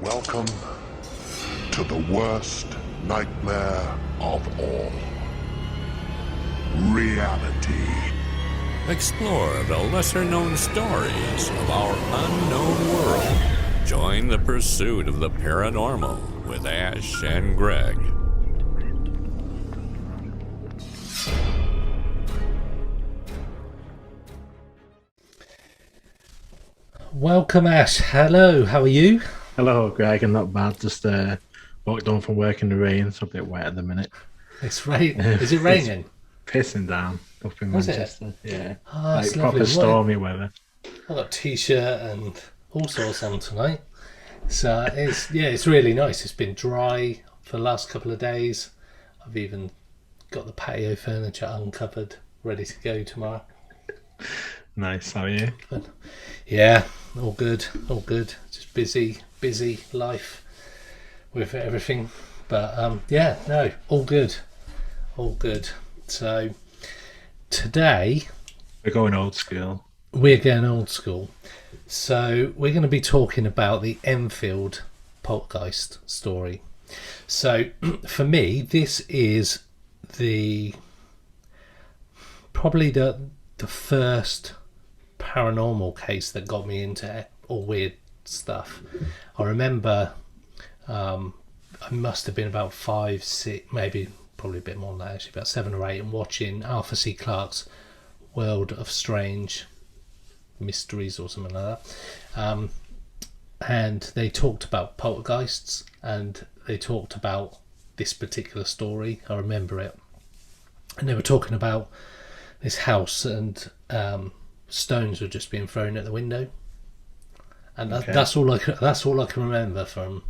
Welcome to the worst nightmare of all. Reality. Explore the lesser-known stories of our unknown world. Join the pursuit of the paranormal with Ash and Greg. Welcome, Ash. Hello, how are you? Hello, Greg, and not bad. Just walked home from work in the rain. It's a bit wet at the minute. It's rain. Is it raining? Pissing down up in Manchester. Yeah, It's proper lovely. stormy weather. I've got a t-shirt and all sorts on tonight. So it's really nice. It's been dry for the last couple of days. I've even got the patio furniture uncovered, ready to go tomorrow. Nice. How are you? Yeah, all good. Just busy life with everything. But all good. So today We're going old school. we're going old school. So we're going to be talking about the Enfield Poltergeist story. So for me, this is probably the first paranormal case that got me into all weird stuff. I remember I must have been about 5, 6, maybe probably a bit more than that actually, about 7 or 8, and watching Arthur C. Clarke's World of Strange Mysteries or something like that. And they talked about poltergeists, and they talked about this particular story. I remember it. And they were talking about this house, and stones were just being thrown at the window, and that's all I can remember from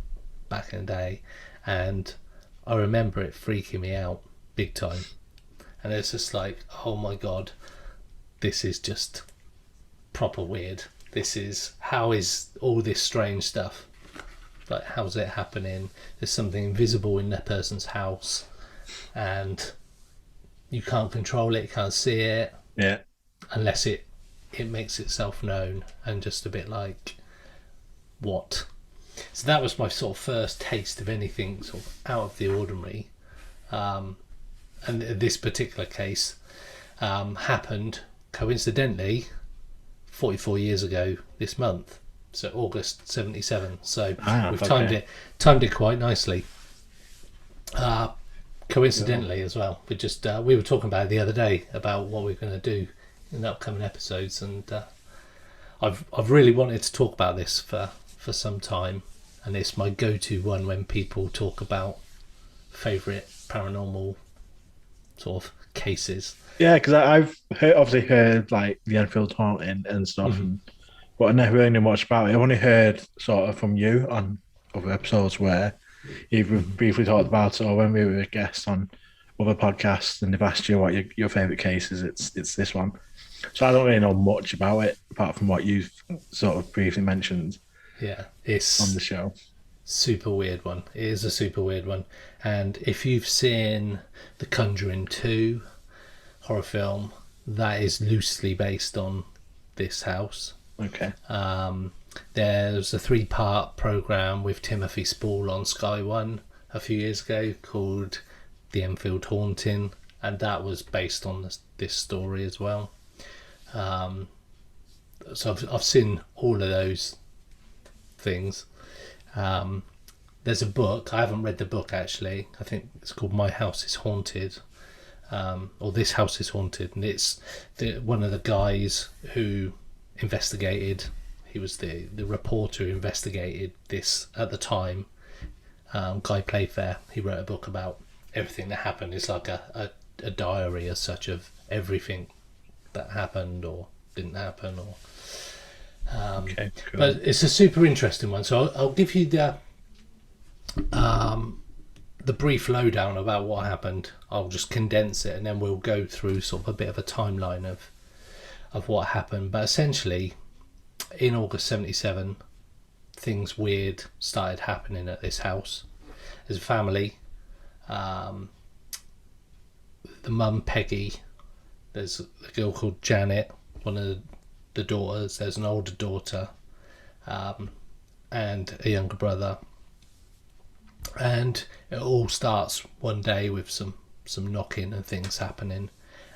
back in the day. And I remember it freaking me out big time, and it's just like, oh my god, this is just proper weird. How is all this strange stuff, like, how's it happening? There's something invisible in that person's house, and you can't control it, you can't see it, unless it makes itself known, and just a bit like, what? So that was my sort of first taste of anything sort of out of the ordinary. And this particular case happened coincidentally 44 years ago this month, so August 77. So we've timed it quite nicely. Coincidentally as well. We were talking about it the other day about what we're going to do in the upcoming episodes, and I've really wanted to talk about this for some time, and it's my go-to one when people talk about favourite paranormal sort of cases. Yeah, because I've obviously heard like the Enfield haunting and stuff, but I never really knew much about it. I've only heard sort of from you on other episodes where you've briefly talked about it, or when we were a guest on other podcasts and they've asked you what your favourite case is. It's this one. So I don't really know much about it apart from what you've sort of briefly mentioned. Yeah, it's on the show. Super weird one. It is a super weird one. And if you've seen The Conjuring 2 horror film, that is loosely based on this house. Okay. There's a 3-part program with Timothy Spall on Sky One a few years ago called The Enfield Haunting, and that was based on this story as well. So I've seen all of those things. There's a book. I haven't read the book actually. I think it's called My House is Haunted, or This House is Haunted, and it's one of the guys who investigated. He was the reporter who investigated this at the time. Guy Playfair. He wrote a book about everything that happened. It's like a diary as such of everything that happened or didn't happen, or Okay, cool. but it's a super interesting one. So I'll give you the brief lowdown about what happened. I'll just condense it, and then we'll go through sort of a bit of a timeline of what happened. But essentially, in August 77, things weird started happening at this house. There's a family. The mum, Peggy. There's a girl called Janet, one of the daughters. There's an older daughter, and a younger brother. And it all starts one day with some knocking and things happening,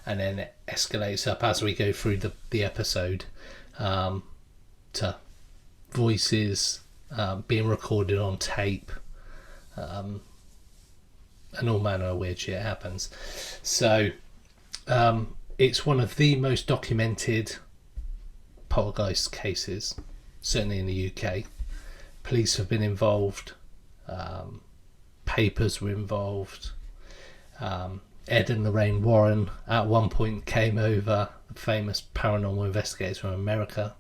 and then it escalates up as we go through the episode, to voices being recorded on tape, and all manner of weird shit happens. So it's one of the most documented poltergeist cases, certainly in the UK. Police have been involved, papers were involved. Ed and Lorraine Warren at one point came over, the famous paranormal investigators from America.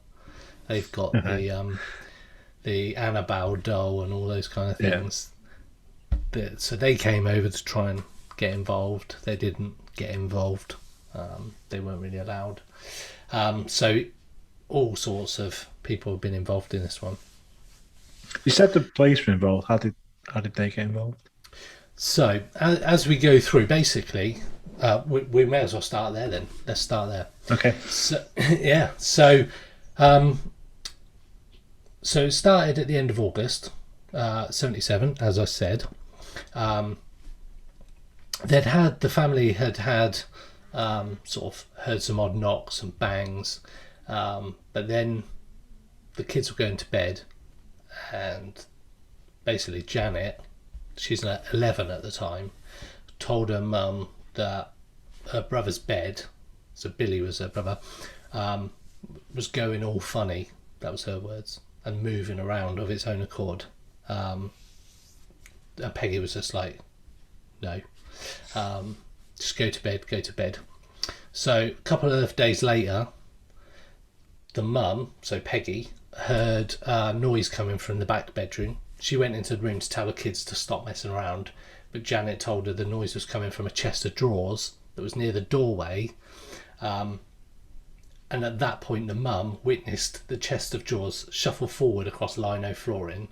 They've got the Annabelle doll and all those kind of things. So they came over to try and get involved. They didn't get involved. They weren't really allowed. So all sorts of people have been involved in this one. You said the police were involved. How did they get involved? So as we go through, basically, we may as well start there then. Let's start there. Okay. So, yeah. So it started at the end of August, 77, as I said. The family had sort of heard some odd knocks and bangs, but then the kids were going to bed, and basically Janet, she's 11 at the time, told her mum that her brother's bed, so Billy was her brother, was going all funny, that was her words, and moving around of its own accord. And Peggy was just like, no, just go to bed. So a couple of days later, the mum, so Peggy, heard noise coming from the back bedroom. She went into the room to tell the kids to stop messing around, but Janet told her the noise was coming from a chest of drawers that was near the doorway. And at that point, the mum witnessed the chest of drawers shuffle forward across lino flooring,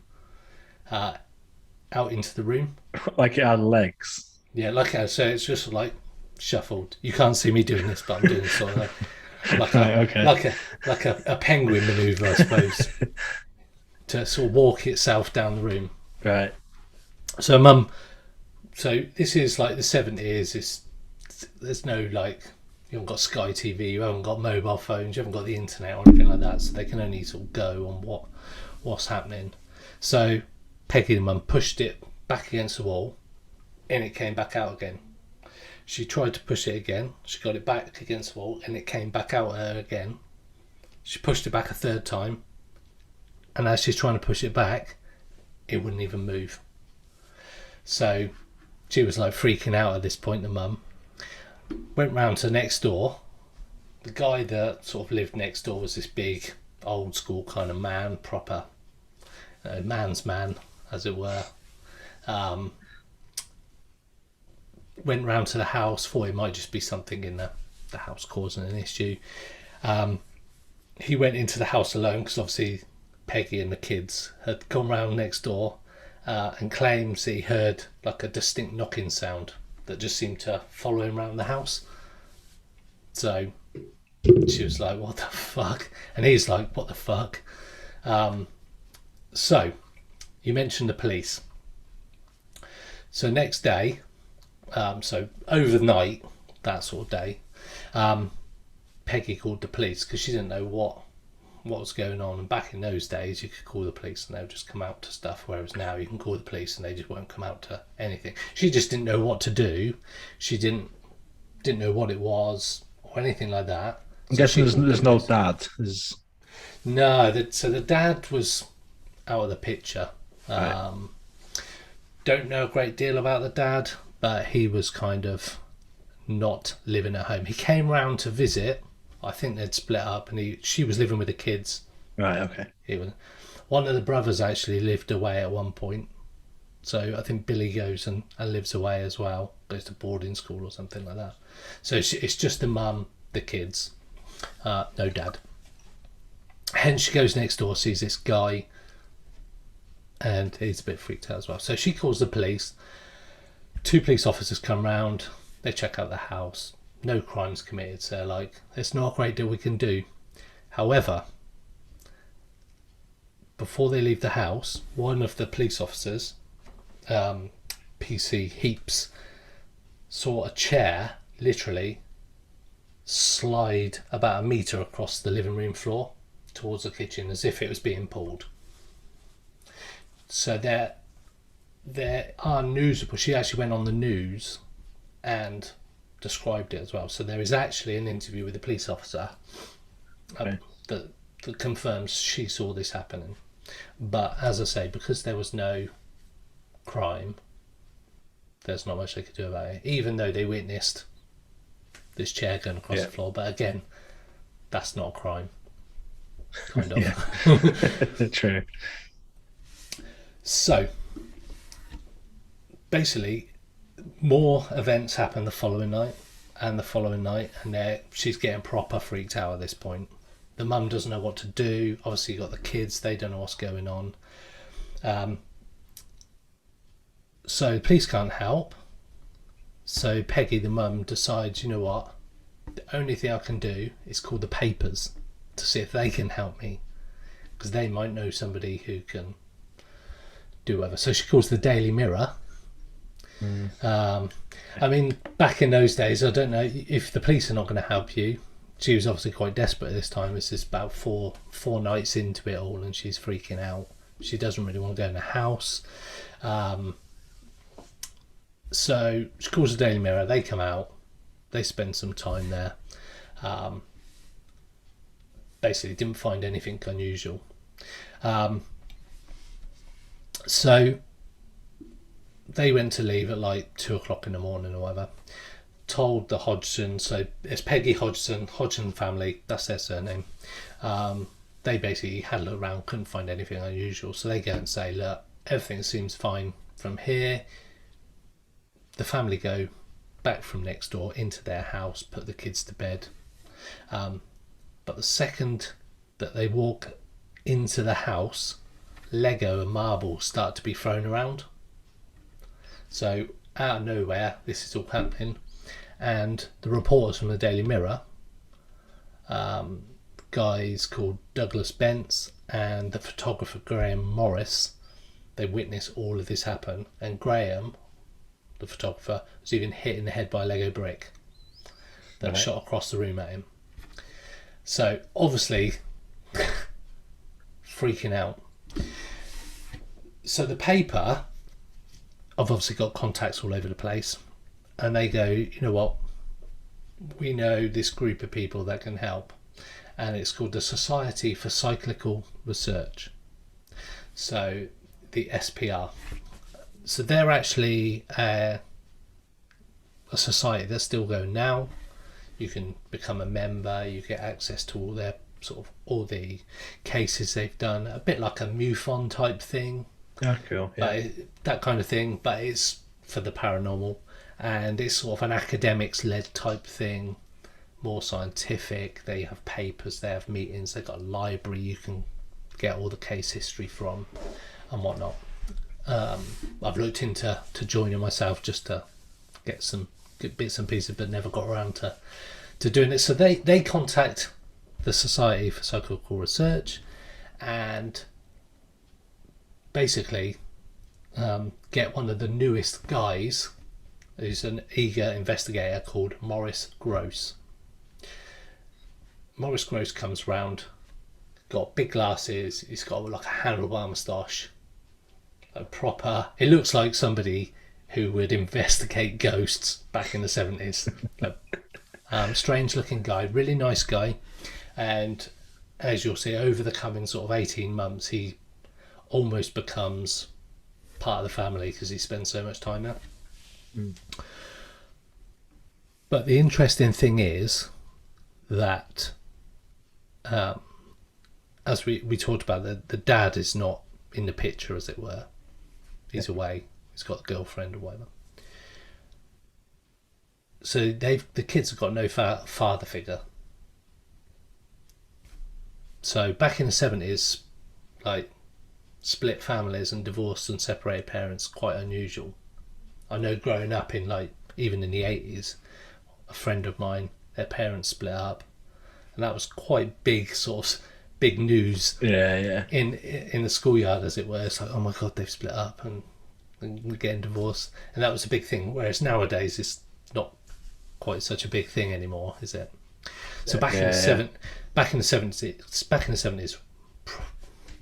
out into the room. Like it had legs. Yeah, so it's just like shuffled. You can't see me doing this, but I'm doing sort of like a penguin manoeuvre, I suppose, to sort of walk itself down the room. Right. So this is like the 70s. There's no, like, you haven't got Sky TV, you haven't got mobile phones, you haven't got the internet or anything like that, so they can only sort of go on what's happening. So Peggy and mum pushed it back against the wall, and it came back out again. She tried to push it again, she got it back against the wall, and it came back out at her again. She pushed it back a third time, and as she's trying to push it back, it wouldn't even move. So she was like freaking out at this point, the mum. Went round to next door. The guy that sort of lived next door was this big, old school kind of man, proper man's man, as it were. Went round to the house, thought it might just be something in the house causing an issue. He went into the house alone because obviously Peggy and the kids had gone round next door, and claims he heard like a distinct knocking sound that just seemed to follow him around the house. So she was like, what the fuck? And he's like, what the fuck? So you mentioned the police. So next day, so overnight, that sort of day, Peggy called the police because she didn't know what was going on. And back in those days, you could call the police and they would just come out to stuff, whereas now you can call the police and they just won't come out to anything. She just didn't know what to do. She didn't know what it was or anything like that. I'm guessing there's no dad. No, so the dad was out of the picture. Right. Don't know a great deal about the dad, but he was kind of not living at home. He came round to visit. I think they'd split up, and she was living with the kids. Right. Okay. One of the brothers actually lived away at one point, so I think Billy goes and lives away as well. Goes to boarding school or something like that. So it's just the mum, the kids, no dad. Hence she goes next door, sees this guy, and he's a bit freaked out as well. So she calls the police. 2 police officers come round. They check out the house. No crimes committed, so they're like, there's not a great deal we can do. However, before they leave the house, one of the police officers PC Heaps saw a chair literally slide about a metre across the living room floor towards the kitchen as if it was being pulled. So there are news reports. She actually went on the news and described it as well. So there is actually an interview with a police officer that confirms she saw this happening. But as I say, because there was no crime, there's not much they could do about it, even though they witnessed this chair going across the floor. But again, that's not a crime, kind of. True. So basically, more events happen the following night, and she's getting proper freaked out at this point. The mum doesn't know what to do. Obviously, you've got the kids, they don't know what's going on. So the police can't help. So Peggy, the mum, decides, you know what, the only thing I can do is call the papers to see if they can help me, because they might know somebody who can do whatever. So she calls the Daily Mirror. I mean, back in those days, I don't know if the police are not going to help you. She was obviously quite desperate at this time. This is about four nights into it all, and she's freaking out. She doesn't really want to go in the house. So she calls the Daily Mirror. They come out. They spend some time there. Basically, didn't find anything unusual. So they went to leave at like 2:00 in the morning or whatever. Told the Hodgson, so it's Peggy Hodgson family, that's their surname. They basically had a look around, couldn't find anything unusual. So they go and say, look, everything seems fine from here. The family go back from next door into their house, put the kids to bed. But the second that they walk into the house, Lego and marbles start to be thrown around. So out of nowhere, this is all happening. And the reporters from the Daily Mirror, guys called Douglas Bentz and the photographer Graham Morris, they witnessed all of this happen. And Graham, the photographer, was even hit in the head by a Lego brick that shot across the room at him. So obviously freaking out. So the paper have obviously got contacts all over the place, and they go, you know what, we know this group of people that can help, and it's called the Society for Cyclical Research, so the SPR. So they're actually a society that's still going now. You can become a member, you get access to all their all the cases they've done, a bit like a MUFON type thing. Yeah, cool. Yeah. But that kind of thing, but it's for the paranormal, and it's sort of an academics led type thing, more scientific. They have papers, they have meetings, they've got a library you can get all the case history from and whatnot. I've looked into joining myself just to get some good bits and pieces, but never got around to doing it. So they contact the Society for Cyclical Research and basically get one of the newest guys, who's an eager investigator called Maurice Grosse. Maurice Grosse comes round, got big glasses, he's got like a handlebar moustache, a proper, it looks like somebody who would investigate ghosts back in the 70s. Strange looking guy, really nice guy, and as you'll see over the coming sort of 18 months he almost becomes part of the family because he spends so much time there. But the interesting thing is that as we talked about, the dad is not in the picture, as it were. He's away, he's got a girlfriend or whatever. So the kids have got no father figure. So back in the 70s, like, split families and divorced and separated parents, quite unusual. I know growing up in even in the 80s, a friend of mine, their parents split up, and that was quite big news. Yeah. In the schoolyard, as it were. It's like, oh my god, they've split up, and and getting divorced, and that was a big thing. Whereas nowadays, it's not quite such a big thing anymore, is it? So back in the 70s,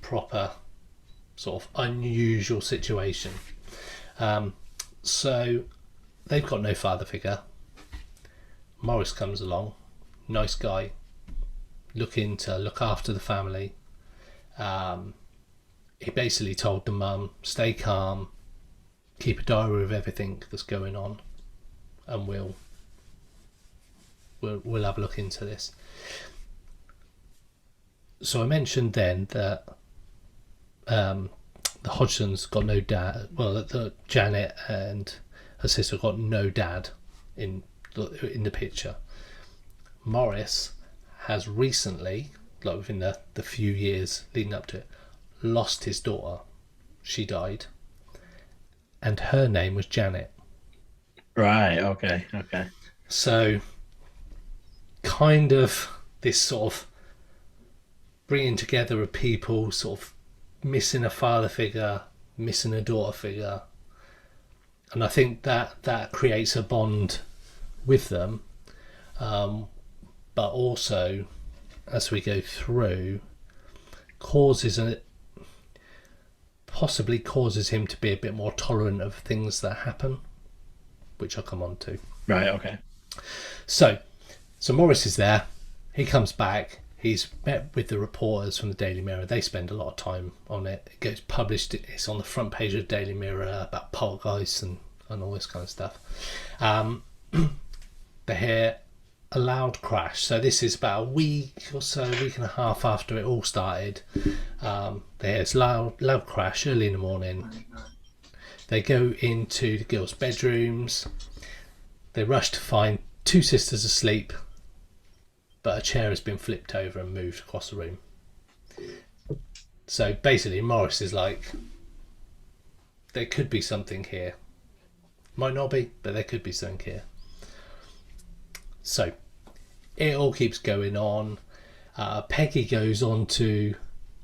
proper sort of unusual situation. So they've got no father figure. Morris comes along, nice guy, looking to look after the family. He basically told the mum, stay calm, keep a diary of everything that's going on, and we'll have a look into this. So I mentioned then that the Hodgsons got no dad. Well, the Janet and her sister got no dad in the picture. Morris has recently, like within the few years leading up to it, lost his daughter. She died, and her name was Janet. Right. Okay. So, kind of this sort of bringing together of people, sort of missing a father figure, missing a daughter figure, and I think that creates a bond with them, but also, as we go through, possibly causes him to be a bit more tolerant of things that happen, which I'll come on to. Right. Okay. So Morris is there. He comes back. He's met with the reporters from the Daily Mirror. They spend a lot of time on it. It gets published. It's on the front page of the Daily Mirror about poltergeists and all this kind of stuff. They hear a loud crash. So this is about a week and a half after it all started. They hear this loud crash early in the morning. They go into the girls' bedrooms. They rush to find two sisters asleep, but a chair has been flipped over and moved across the room. So basically, Morris is like, there could be something here. Might not be, but there could be something here. So it all keeps going on. Peggy goes on to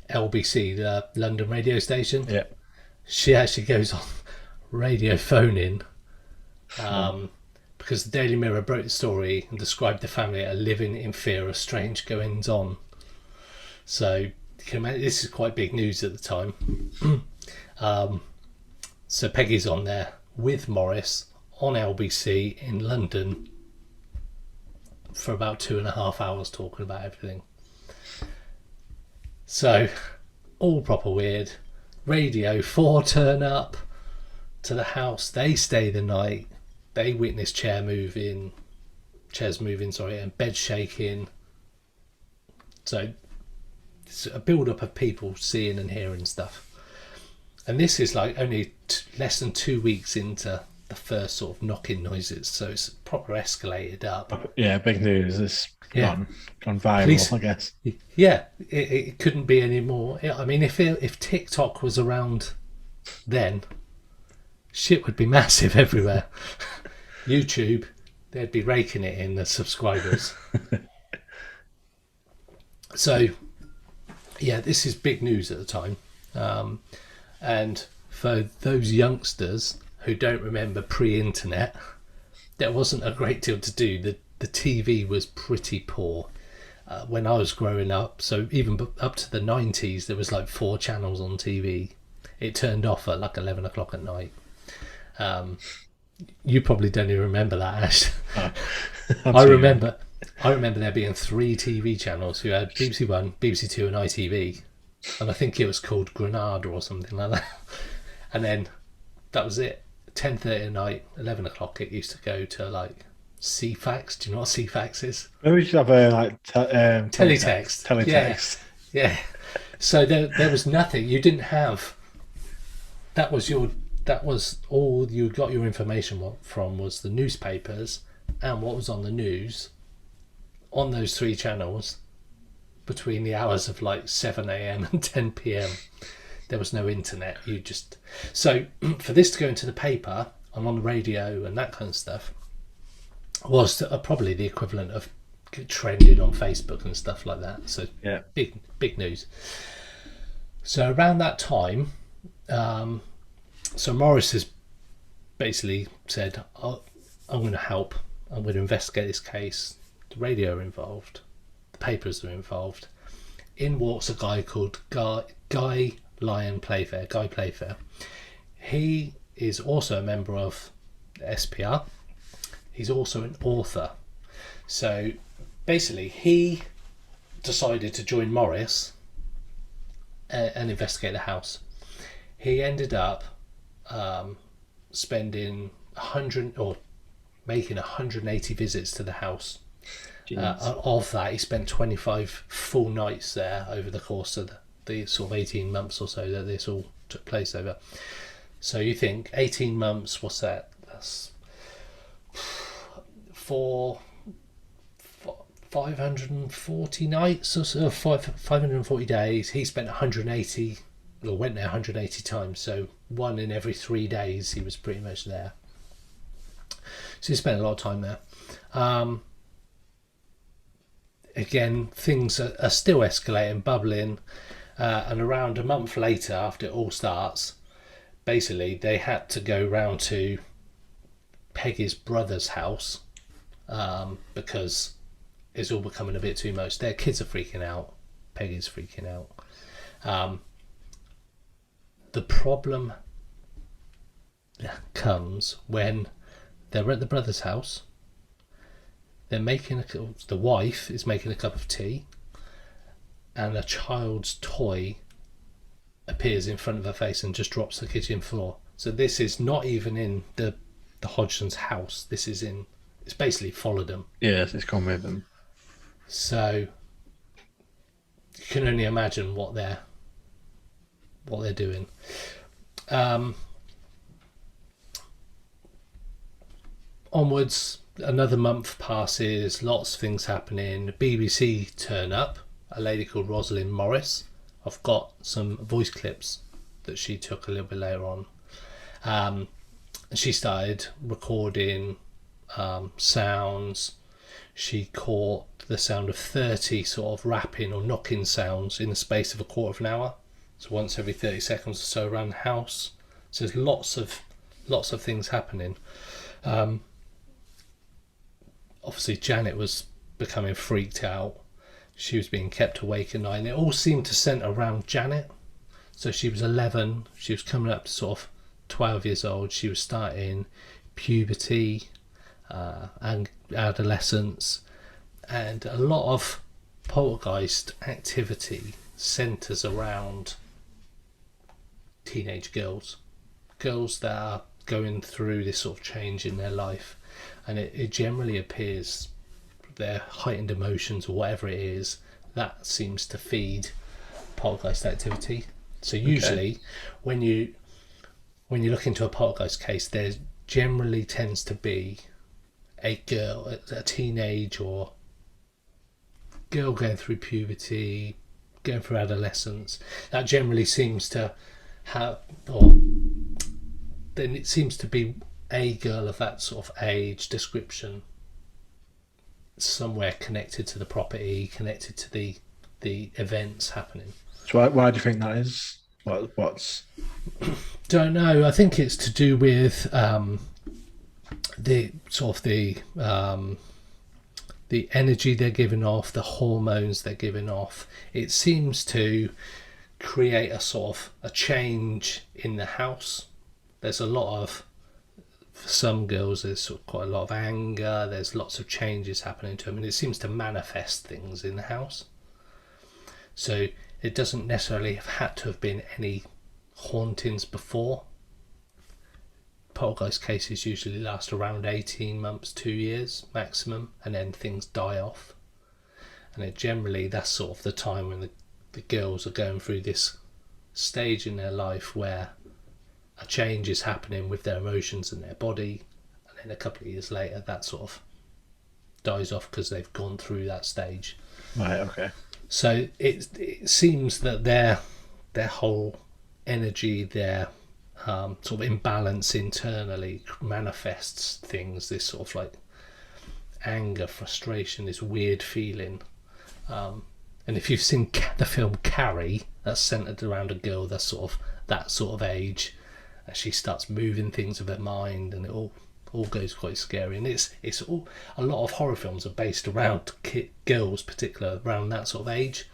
LBC, the London radio station. Yeah. She actually goes on radio phoning because the Daily Mirror broke the story and described the family as living in fear of strange goings on. So you can imagine, this is quite big news at the time. So Peggy's on there with Morris on LBC in London for about 2.5 hours talking about everything. So all proper weird. Radio 4 turn up to the house. They stay the night. They witness chairs moving, and bed shaking. So it's a build-up of people seeing and hearing stuff. And this is like only less than 2 weeks into the first sort of knocking noises, so it's proper escalated up. Yeah, big news. It's gone viral, I guess. Yeah, it couldn't be any more. I mean, if TikTok was around then, shit would be massive everywhere. YouTube, they'd be raking it in the subscribers. So, yeah, this is big news at the time. And for those youngsters who don't remember pre-internet, there wasn't a great deal to do. The TV was pretty poor when I was growing up. So even up to the 90s, there was like 4 channels on TV. It turned off at like 11 o'clock at night. You probably don't even remember that, Ash. I remember there being 3 TV channels. You had BBC One, BBC Two and ITV. And I think it was called Granada or something like that. And then that was it. 10:30 at night, 11 o'clock, it used to go to like CFAX. Do you know what CFAX is? Maybe we should have a teletext. Teletext. Yeah. So there was nothing. You didn't have. That was all you got your information from was the newspapers and what was on the news on those 3 channels between the hours of like 7 a.m. and 10 p.m. There was no internet. So for this to go into the paper and on the radio and that kind of stuff was probably the equivalent of trending on Facebook and stuff like that. So yeah, big news. So around that time, So Morris has basically said, I'm going to help. I'm going to investigate this case. The radio are involved. The papers are involved. In walks a guy called Guy Playfair. He is also a member of the SPR. He's also an author. So basically he decided to join Morris and investigate the house. He ended up spending 100 or making 180 visits to the house. Of that, he spent 25 full nights there over the course of the sort of 18 months or so that this all took place over. So you think 18 months, what's that? That's 540 nights or so, 540 days. He spent 180, or went there 180 times. So one in every 3 days he was pretty much there. So he spent a lot of time there. Again, things are still escalating, bubbling, and around a month later, after it all starts, basically they had to go round to Peggy's brother's house because it's all becoming a bit too much. Their kids are freaking out. Peggy's freaking out. The problem comes when they're at the brother's house. They're making the wife is making a cup of tea, and a child's toy appears in front of her face and just drops the kitchen floor. So this is not even in the Hodgson's house. It's basically followed them. Yes, it's gone with them. So you can only imagine what they're doing. Onwards, another month passes, lots of things happening. BBC turn up, a lady called Rosalind Morris. I've got some voice clips that she took a little bit later on. She started recording sounds. She caught the sound of 30 sort of rapping or knocking sounds in the space of a quarter of an hour. So once every 30 seconds or so around the house. So there's lots of things happening. Obviously Janet was becoming freaked out. She was being kept awake at night, and it all seemed to centre around Janet. So she was 11, she was coming up to sort of 12 years old. She was starting puberty and adolescence, and a lot of poltergeist activity centres around teenage girls that are going through this sort of change in their life, and it generally appears their heightened emotions or whatever it is that seems to feed poltergeist activity. So usually when you look into a poltergeist case, there generally tends to be a girl, a teenage or girl going through puberty, going through adolescence. That generally seems to have, or then it seems to be a girl of that sort of age description, somewhere connected to the property, connected to the events happening. So why do you think that is? What's? Don't know. I think it's to do with the sort of the energy they're giving off, the hormones they're giving off. It seems to create a sort of a change in the house. There's a lot of, for some girls, there's sort of quite a lot of anger. There's lots of changes happening to them, and it seems to manifest things in the house. So it doesn't necessarily have had to have been any hauntings before. Poltergeist cases usually last around 18 months, 2 years maximum, and then things die off. And it generally, that's sort of the time when the girls are going through this stage in their life where a change is happening with their emotions and their body, and then a couple of years later that sort of dies off because they've gone through that stage. Right, okay. So it seems that their whole energy, their sort of imbalance internally manifests things, this sort of like anger, frustration, this weird feeling. And if you've seen the film Carrie, that's centered around a girl that's sort of that sort of age, and she starts moving things with her mind, and it all goes quite scary. And it's all, a lot of horror films are based around girls, particular around that sort of age.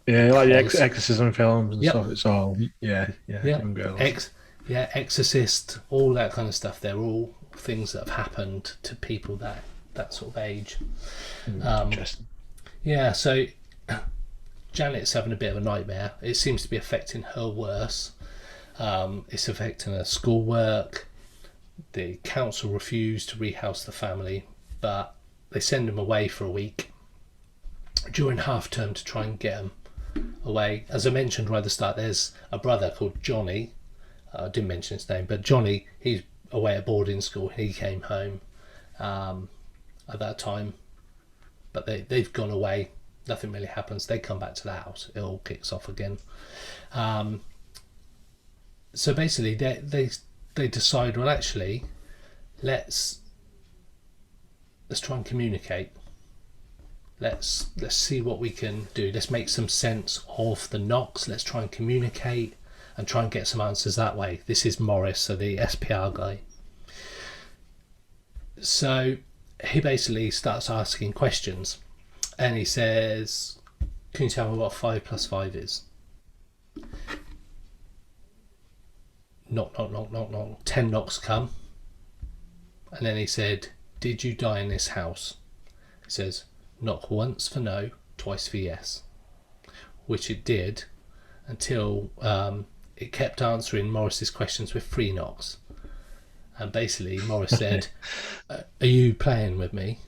Yeah, like the Because- exorcism films and Yep. stuff. It's all Yeah, young girls. Exorcist, all that kind of stuff. They're all things that have happened to people that sort of age. Interesting. Yeah, so Janet's having a bit of a nightmare. It seems to be affecting her worse. It's affecting her schoolwork. The council refused to rehouse the family, but they send them away for a week during half term to try and get them away. As I mentioned right at the start, there's a brother called Johnny. I didn't mention his name, but Johnny, he's away at boarding school. He came home at that time, but they've gone away. Nothing really happens. They come back to the house. It all kicks off again. So basically, they decide, well, actually, let's try and communicate. Let's see what we can do. Let's make some sense of the knocks. Let's try and communicate and try and get some answers that way. This is Morris, so the SPR guy. So he basically starts asking questions, and he says, "Can you tell me what 5 + 5 is?" Knock, knock, knock, knock, knock. 10 knocks come. And then he said, "Did you die in this house?" He says, "Knock once for no, twice for yes." Which it did, until it kept answering Morris's questions with 3 knocks. And basically Morris said, "Are you playing with me?"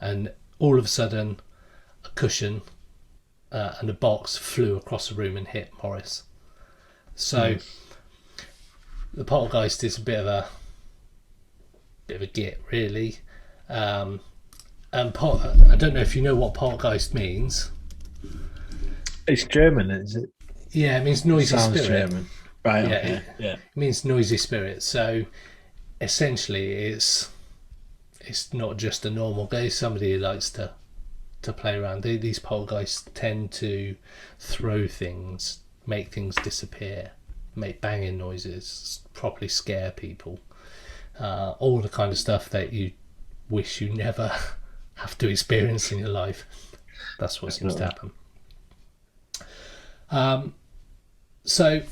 And all of a sudden a cushion and a box flew across the room and hit Morris. So the poltergeist is a bit of a git, really. And I don't know if you know what poltergeist means. It's German, is it? Yeah, it means noisy Sounds spirit. German. Right, Yeah, okay. Yeah. It means noisy spirit. So essentially it's not just a normal guy, somebody who likes to play around. These poltergeists tend to throw things, make things disappear, make banging noises, properly scare people. All the kind of stuff that you wish you never have to experience in your life. That's what seems to happen. So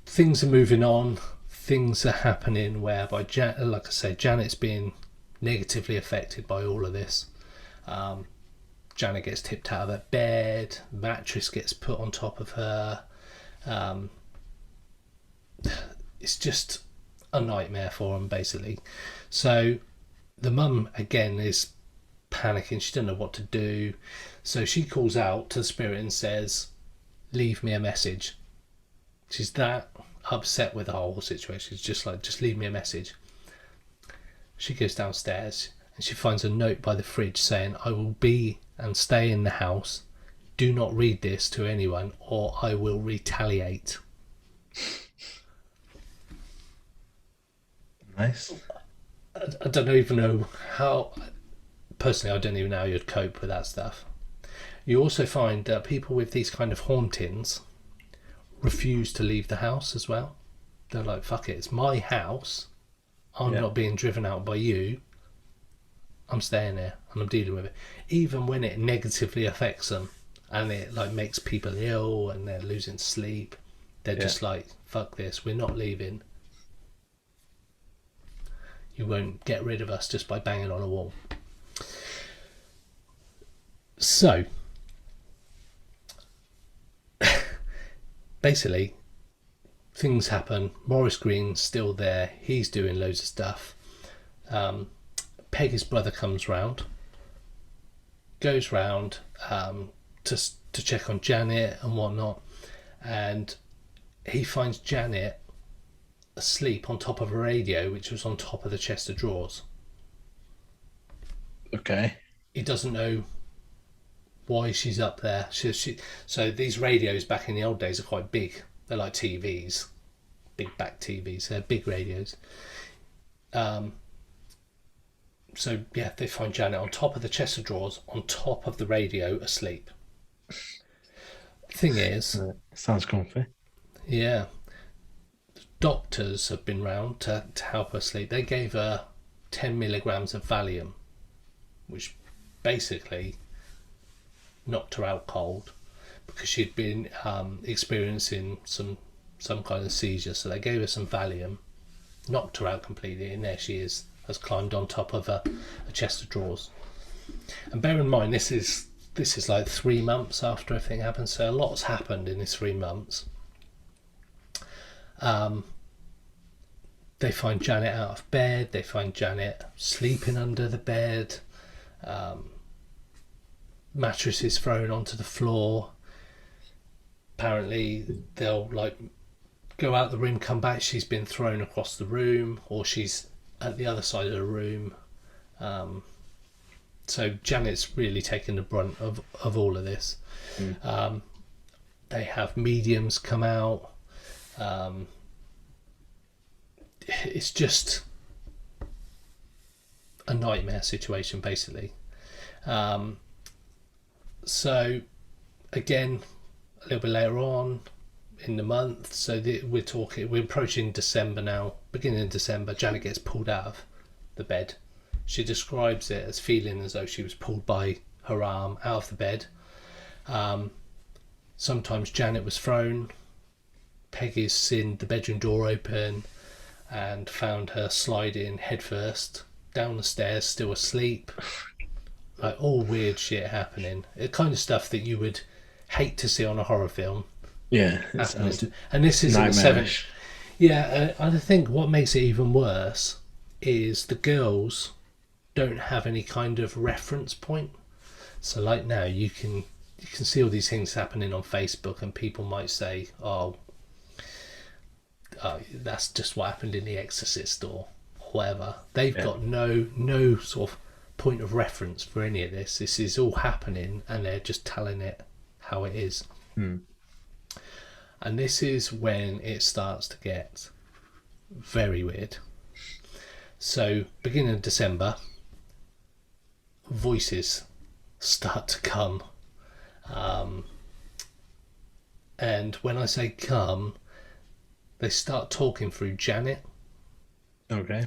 things are moving on. Things are happening whereby, like I say, Janet's being negatively affected by all of this. Janet gets tipped out of her bed. Mattress gets put on top of her. It's just a nightmare for them, basically. So the mum again is panicking. She doesn't know what to do. So she calls out to the spirit and says, "Leave me a message." She's that upset with the whole situation. She's just like, "Just leave me a message." She goes downstairs and she finds a note by the fridge saying, "I will be and stay in the house. Do not read this to anyone or I will retaliate." Nice. I don't even know how, personally, I don't even know how you'd cope with that stuff. You also find that people with these kind of hauntings refuse to leave the house as well. They're like, "Fuck it, it's my house. I'm not being driven out by you. I'm staying there and I'm dealing with it." Even when it negatively affects them and it like makes people ill and they're losing sleep, they're just like, "Fuck this, we're not leaving. You won't get rid of us just by banging on a wall." So basically things happen. Morris Green's still there. He's doing loads of stuff. Peggy's brother comes round, goes round to check on Janet and whatnot, and he finds Janet asleep on top of a radio which was on top of the chest of drawers. Okay. He doesn't know why she's up there. So these radios back in the old days are quite big. They're like TVs, big back TVs. They're big radios. So yeah, they find Janet on top of the chest of drawers, on top of the radio, asleep. Thing is, Sounds comfy. yeah, doctors have been round to help her sleep. They gave her 10 milligrams of Valium, which basically knocked her out cold because she'd been experiencing some kind of seizure. So they gave her some Valium, knocked her out completely, and there she has climbed on top of a chest of drawers. And bear in mind, this is like 3 months after everything happened, so a lot's happened in this 3 months. They find Janet out of bed. They find Janet sleeping under the bed. Mattresses thrown onto the floor. Apparently, they'll like go out the room, come back. She's been thrown across the room, or she's at the other side of the room. So Janet's really taken the brunt of all of this. They have mediums come out. It's just a nightmare situation, basically. So again, a little bit later on in the month, so we're approaching December now, beginning of December. Janet gets pulled out of the bed. She describes it as feeling as though she was pulled by her arm out of the bed. Sometimes Janet was thrown. Peggy's seen the bedroom door open and found her sliding headfirst down the stairs, still asleep. Like all weird shit happening. The kind of stuff that you would hate to see on a horror film. Yeah. And this is in the 70s. Yeah, I think what makes it even worse is the girls don't have any kind of reference point. So like now you can see all these things happening on Facebook, and people might say, oh, that's just what happened in The Exorcist or whatever. They've got no sort of point of reference for any of this. This is all happening and they're just telling it how it is. And this is when it starts to get very weird. So beginning of December, voices start to come, and when I say come, they start talking through Janet. Okay.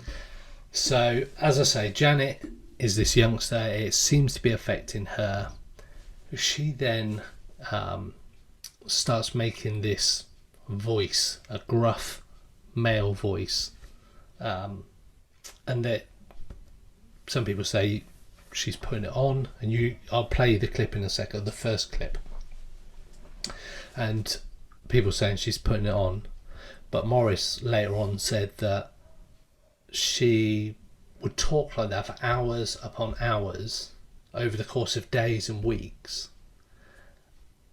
So as I say, Janet is this youngster. It seems to be affecting her. She then starts making this voice, a gruff male voice, and that some people say she's putting it on, and I'll play the clip in a second, the first clip, and people saying she's putting it on. But Morris later on said that she would talk like that for hours upon hours over the course of days and weeks.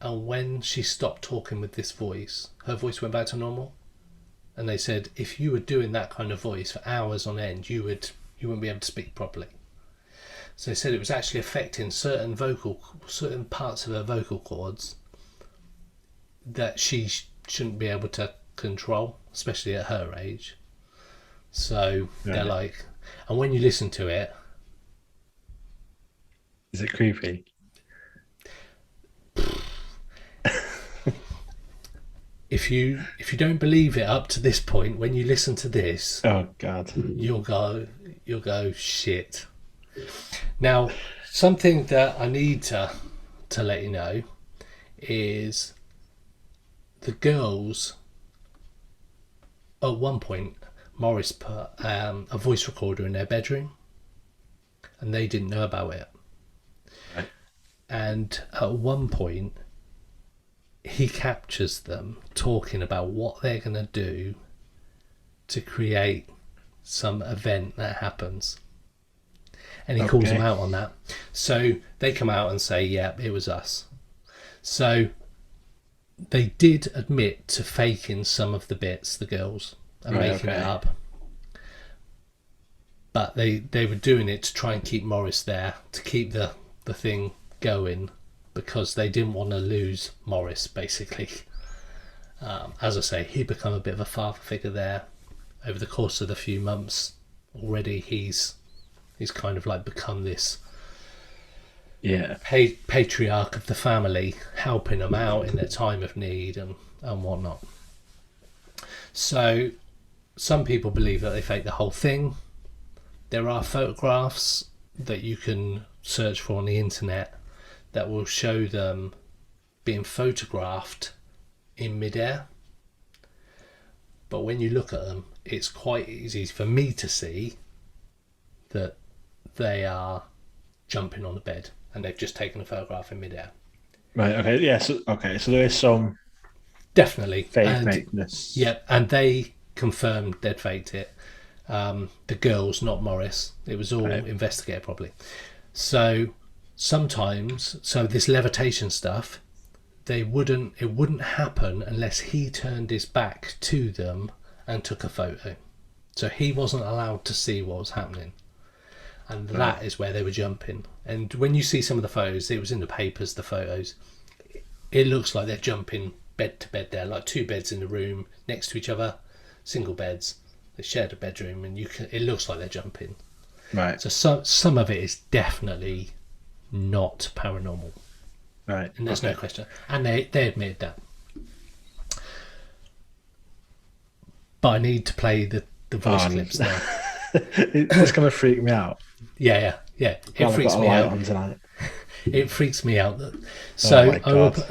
And when she stopped talking with this voice, her voice went back to normal. And they said if you were doing that kind of voice for hours on end, you wouldn't be able to speak properly. So they said it was actually affecting certain parts of her vocal cords that she shouldn't be able to control, especially at her age. So they're like, and when you listen to it, is it creepy? If you don't believe it up to this point, when you listen to this, oh god, you'll go shit. Now, something that I need to let you know is the girls. At one point, Morris put a voice recorder in their bedroom, and they didn't know about it. Right. And at one point, he captures them talking about what they're going to do to create some event that happens. And he calls them out on that. So they come out and say, yeah, it was us. So they did admit to faking some of the bits, the girls, and making it up. But they were doing it to try and keep Morris there, to keep the thing going, because they didn't want to lose Morris, basically. As I say, he'd become a bit of a father figure there. Over the course of the few months already, he's kind of like become this patriarch of the family, helping them out in their time of need and whatnot. So some people believe that they faked the whole thing. There are photographs that you can search for on the internet that will show them being photographed in midair. But when you look at them, it's quite easy for me to see that they are jumping on the bed and they've just taken a photograph in midair. Right. Okay. Yes. Okay. So there is some Definitely fakeness. Yeah, and they confirmed they'd faked it. The girls, not Morris. It was all investigated properly. So sometimes, this levitation stuff, it wouldn't happen unless he turned his back to them and took a photo. So he wasn't allowed to see what was happening. And that is where they were jumping. And when you see some of the photos, it was in the papers, the photos, it looks like they're jumping bed to bed there, like 2 beds in the room next to each other, single beds. They shared a bedroom, and it looks like they're jumping. Right. So some of it is definitely not paranormal. Right. And there's no question. And they admitted that. But I need to play the voice clips now. It's going to freak me out. Yeah. It freaks me out. On tonight. It freaks me out. So God.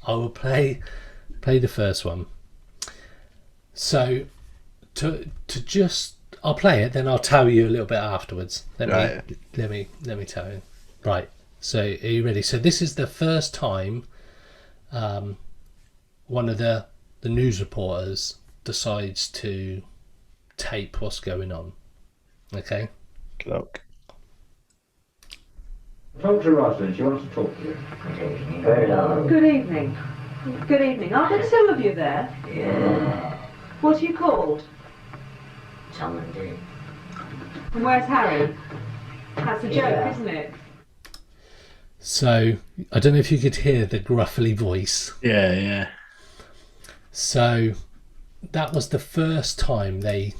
I will play the first one. So I'll play it, then I'll tell you a little bit afterwards. Let me tell you. Right. So are you ready? So this is the first time one of the news reporters decides to tape what's going on. Okay. Look. Talk to Rosalind, she wants to talk to you. Good evening. Good evening. Are there 2 of you there? Yeah. What are you called? Tom and Dean. And where's Harry? That's a joke, isn't it? So I don't know if you could hear the gruffly voice. Yeah. So that was the first time they'd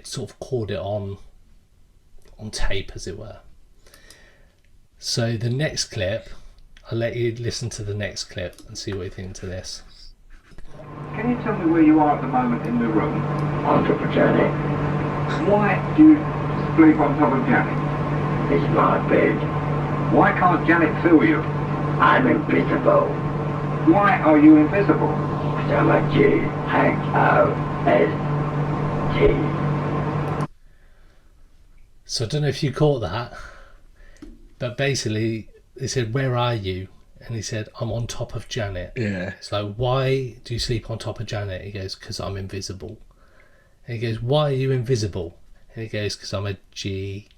sort of caught it on tape, as it were. So the next clip, I'll let you listen to the next clip and see what you think to this. Can you tell me where you are at the moment in the room? On top of Janet. Why do you sleep on top of Janet? It's my bed. Why can't Janet feel you? I'm invisible. Why are you invisible? So I'm a G-H-O-S-T. So I don't know if you caught that, but basically they said, "Where are you?" And he said, "I'm on top of Janet." Yeah. It's like, "Why do you sleep on top of Janet?" He goes, "Because I'm invisible." And he goes, "Why are you invisible?" And he goes, "Because I'm a G-H-O-S-T."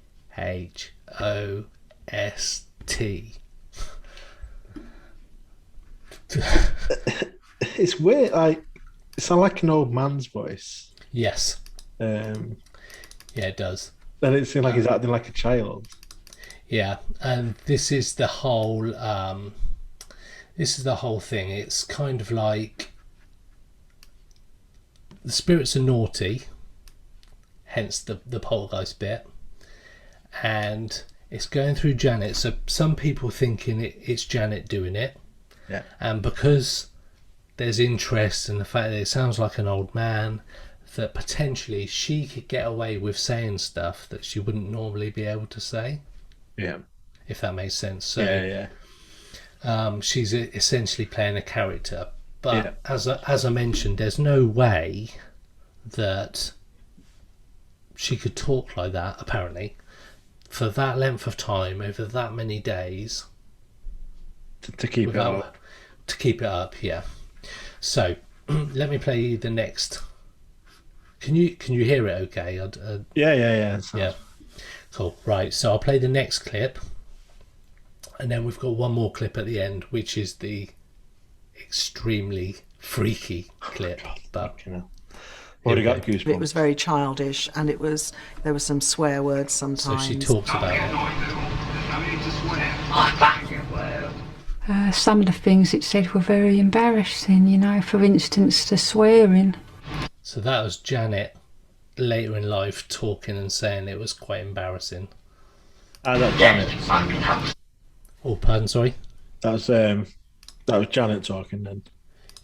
It's weird. It sounds like an old man's voice. Yes. Yeah, it does. And it seems like he's acting like a child. Yeah, and this is the whole thing. It's kind of like the spirits are naughty, hence the poltergeist bit, and it's going through Janet. So some people thinking it's Janet doing it, Yeah. and because there's interest in the fact that it sounds like an old man, that potentially she could get away with saying stuff that she wouldn't normally be able to say. Yeah. If that makes sense. So Yeah. she's essentially playing a character. But as I mentioned, there's no way that she could talk like that, apparently, for that length of time, over that many days. To keep it up. To keep it up, yeah. So, let me play you the next. Can you hear it okay? Yeah. Yeah. Cool. Right, so I'll play the next clip. And then we've got one more clip at the end, which is the extremely freaky clip. But already got goosebumps. It was very childish, and there were some swear words sometimes. so she talks about it. Some of the things it said were very embarrassing, for instance, the swearing. So that was Janet later in life talking and saying it was quite embarrassing. That's Janet. Oh, pardon, sorry? That was Janet talking then.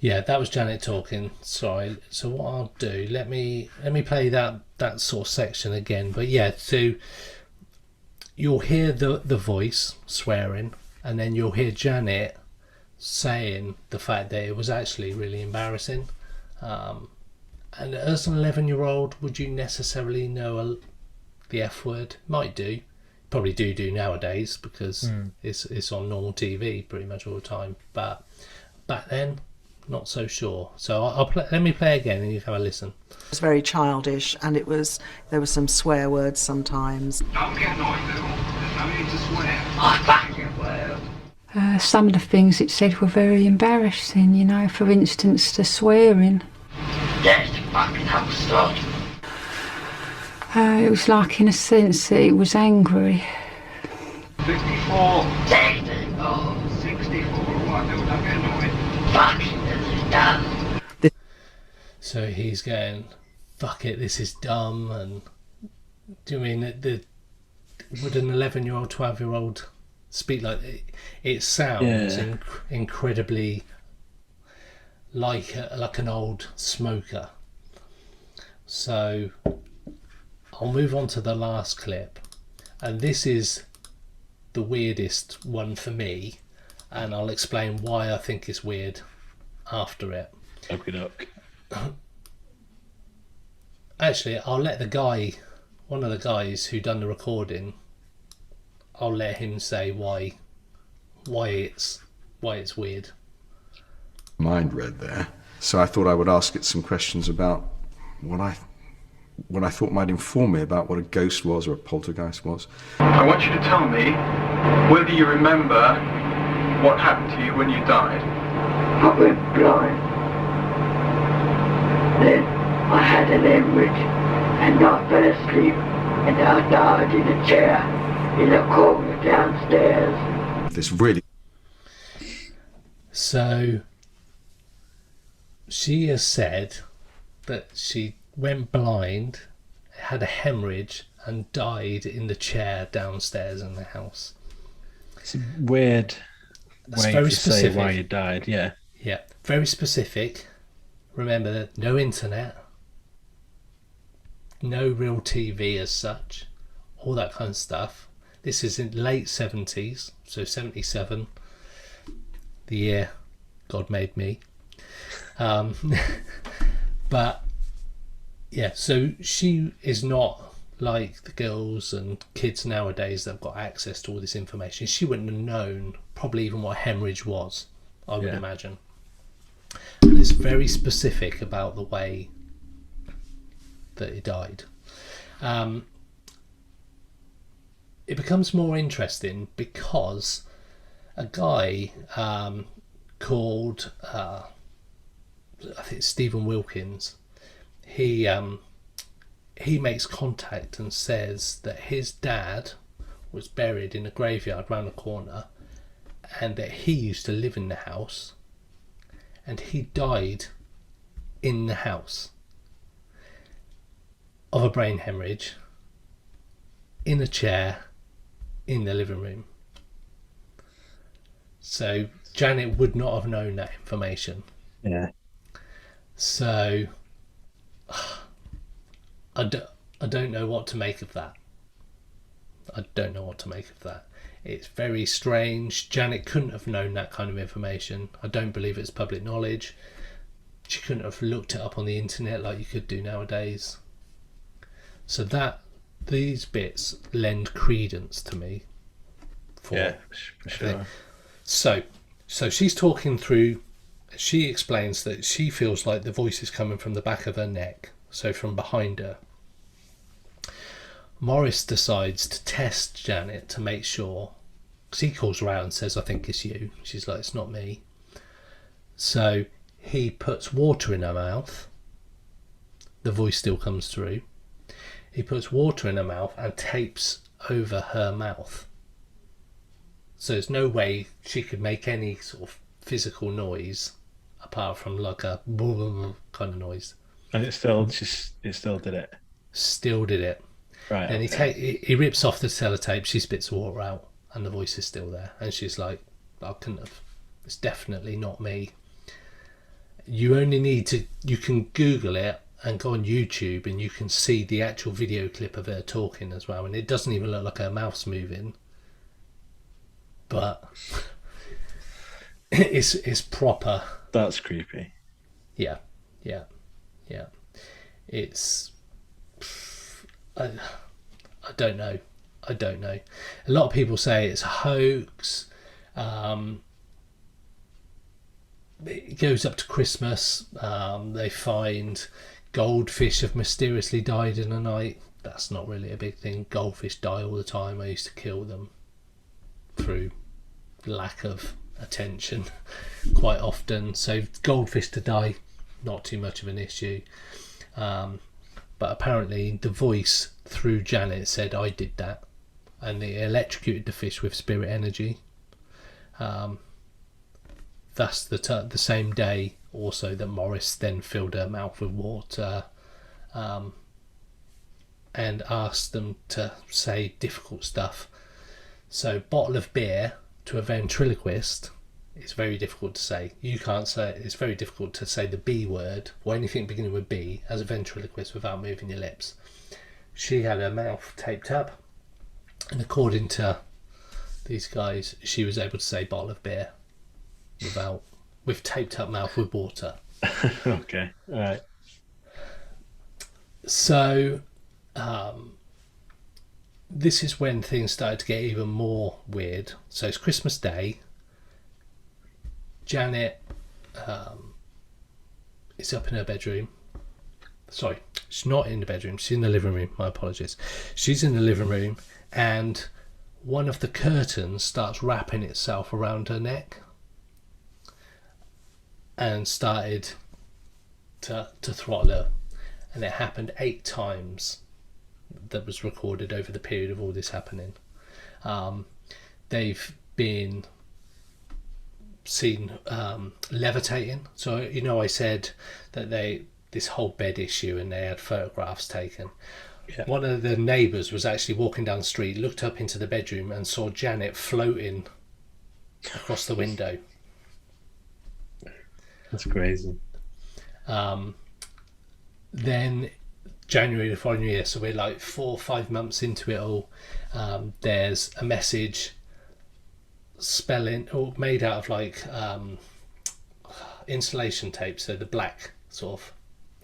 Yeah, that was Janet talking. Sorry. So what I'll do, let me play that sort of section again. But yeah, so you'll hear the voice swearing, and then you'll hear Janet saying the fact that it was actually really embarrassing. And as an 11-year-old, would you necessarily know the F word? Might do. Probably do nowadays because it's on normal TV pretty much all the time. But back then, not so sure. So let me play again and you can have a listen. It was very childish, and there were some swear words sometimes. Don't get annoyed, little. There's no need to swear. I fucking will. Some of the things it said were very embarrassing, you know, for instance, the swearing. That's fucking absurd. It was like, in a sense, that it was angry. 54. 64. 64. What, little? Don't get annoyed. Fucking this is done. So he's going, fuck it, this is dumb. And do you mean that would an 11-year-old, 12-year-old speak like it? It sounds incredibly like an old smoker. So I'll move on to the last clip, and this is the weirdest one for me, and I'll explain why I think it's weird after it. Okey-doke. Actually, I'll let one of the guys who done the recording, I'll let him say why it's weird. Mind read there, so I thought I would ask it some questions about what I thought might inform me about what a ghost was or a poltergeist was. I want you to tell me whether you remember what happened to you when you died. I went blind. Then I had an hemorrhage and I fell asleep and I died in a chair in a corner downstairs. This really... So she has said that she went blind, had a hemorrhage and died in the chair downstairs in the house. It's a weird way to specific. say why you died, yeah. Yeah, very specific. Remember that no internet, no real TV as such, all that kind of stuff. This is in late 70s, so 77, the year God made me. But yeah, so she is not like the girls and kids nowadays that have got access to all this information. She wouldn't have known probably even what hemorrhage was, I would imagine. And it's very specific about the way that he died. It becomes more interesting because a guy called I think Stephen Wilkins, he makes contact and says that his dad was buried in a graveyard round the corner and that he used to live in the house and he died in the house of a brain hemorrhage in a chair in the living room. So Janet would not have known that information. Yeah. So I don't know what to make of that. I don't know what to make of that. It's very strange. Janet couldn't have known that kind of information. I don't believe it's public knowledge. She couldn't have looked it up on the internet like you could do nowadays. So these bits lend credence to me. For sure. So she's talking through. She explains that she feels like the voice is coming from the back of her neck, so from behind her. Morris decides to test Janet to make sure, because he calls her out and says, I think it's you. She's like, it's not me. So he puts water in her mouth. The voice still comes through. He puts water in her mouth and tapes over her mouth. So there's no way she could make any sort of physical noise apart from like a kind of noise. And it still did it. Still did it. Right. And he rips off the sellotape, she spits the water out, and the voice is still there. And she's like, I couldn't have. It's definitely not me. You only need to, you can Google it and go on YouTube and you can see the actual video clip of her talking as well. And it doesn't even look like her mouth's moving. But it's proper. That's creepy. Yeah. It's... I don't know. A lot of people say it's a hoax. It goes up to Christmas. They find goldfish have mysteriously died in a night. That's not really a big thing. Goldfish die all the time. I used to kill them through lack of attention quite often. So goldfish to die, not too much of an issue. But apparently the voice through Janet said, I did that. And they electrocuted the fish with spirit energy. That's the same day also that Morris then filled her mouth with water and asked them to say difficult stuff. So bottle of beer to a ventriloquist is very difficult to say. You can't say it. It's very difficult to say the B word or anything beginning with B as a ventriloquist without moving your lips. She had her mouth taped up, and according to these guys, she was able to say bottle of beer with taped up mouth with water. Okay, all right. So this is when things started to get even more weird. So it's Christmas Day. Janet is up in her bedroom. Sorry, she's not in the bedroom. She's in the living room. My apologies. She's in the living room, and one of the curtains starts wrapping itself around her neck and started to throttle her. And it happened 8 times. That was recorded over the period of all this happening. They've been seen levitating. So I said that this whole bed issue, and they had photographs taken. Yeah. One of the neighbours was actually walking down the street, looked up into the bedroom and saw Janet floating across the window. That's crazy. Then January the following year, so we're like 4 or 5 months into it all, there's a message spelling or made out of like insulation tape, so the black sort of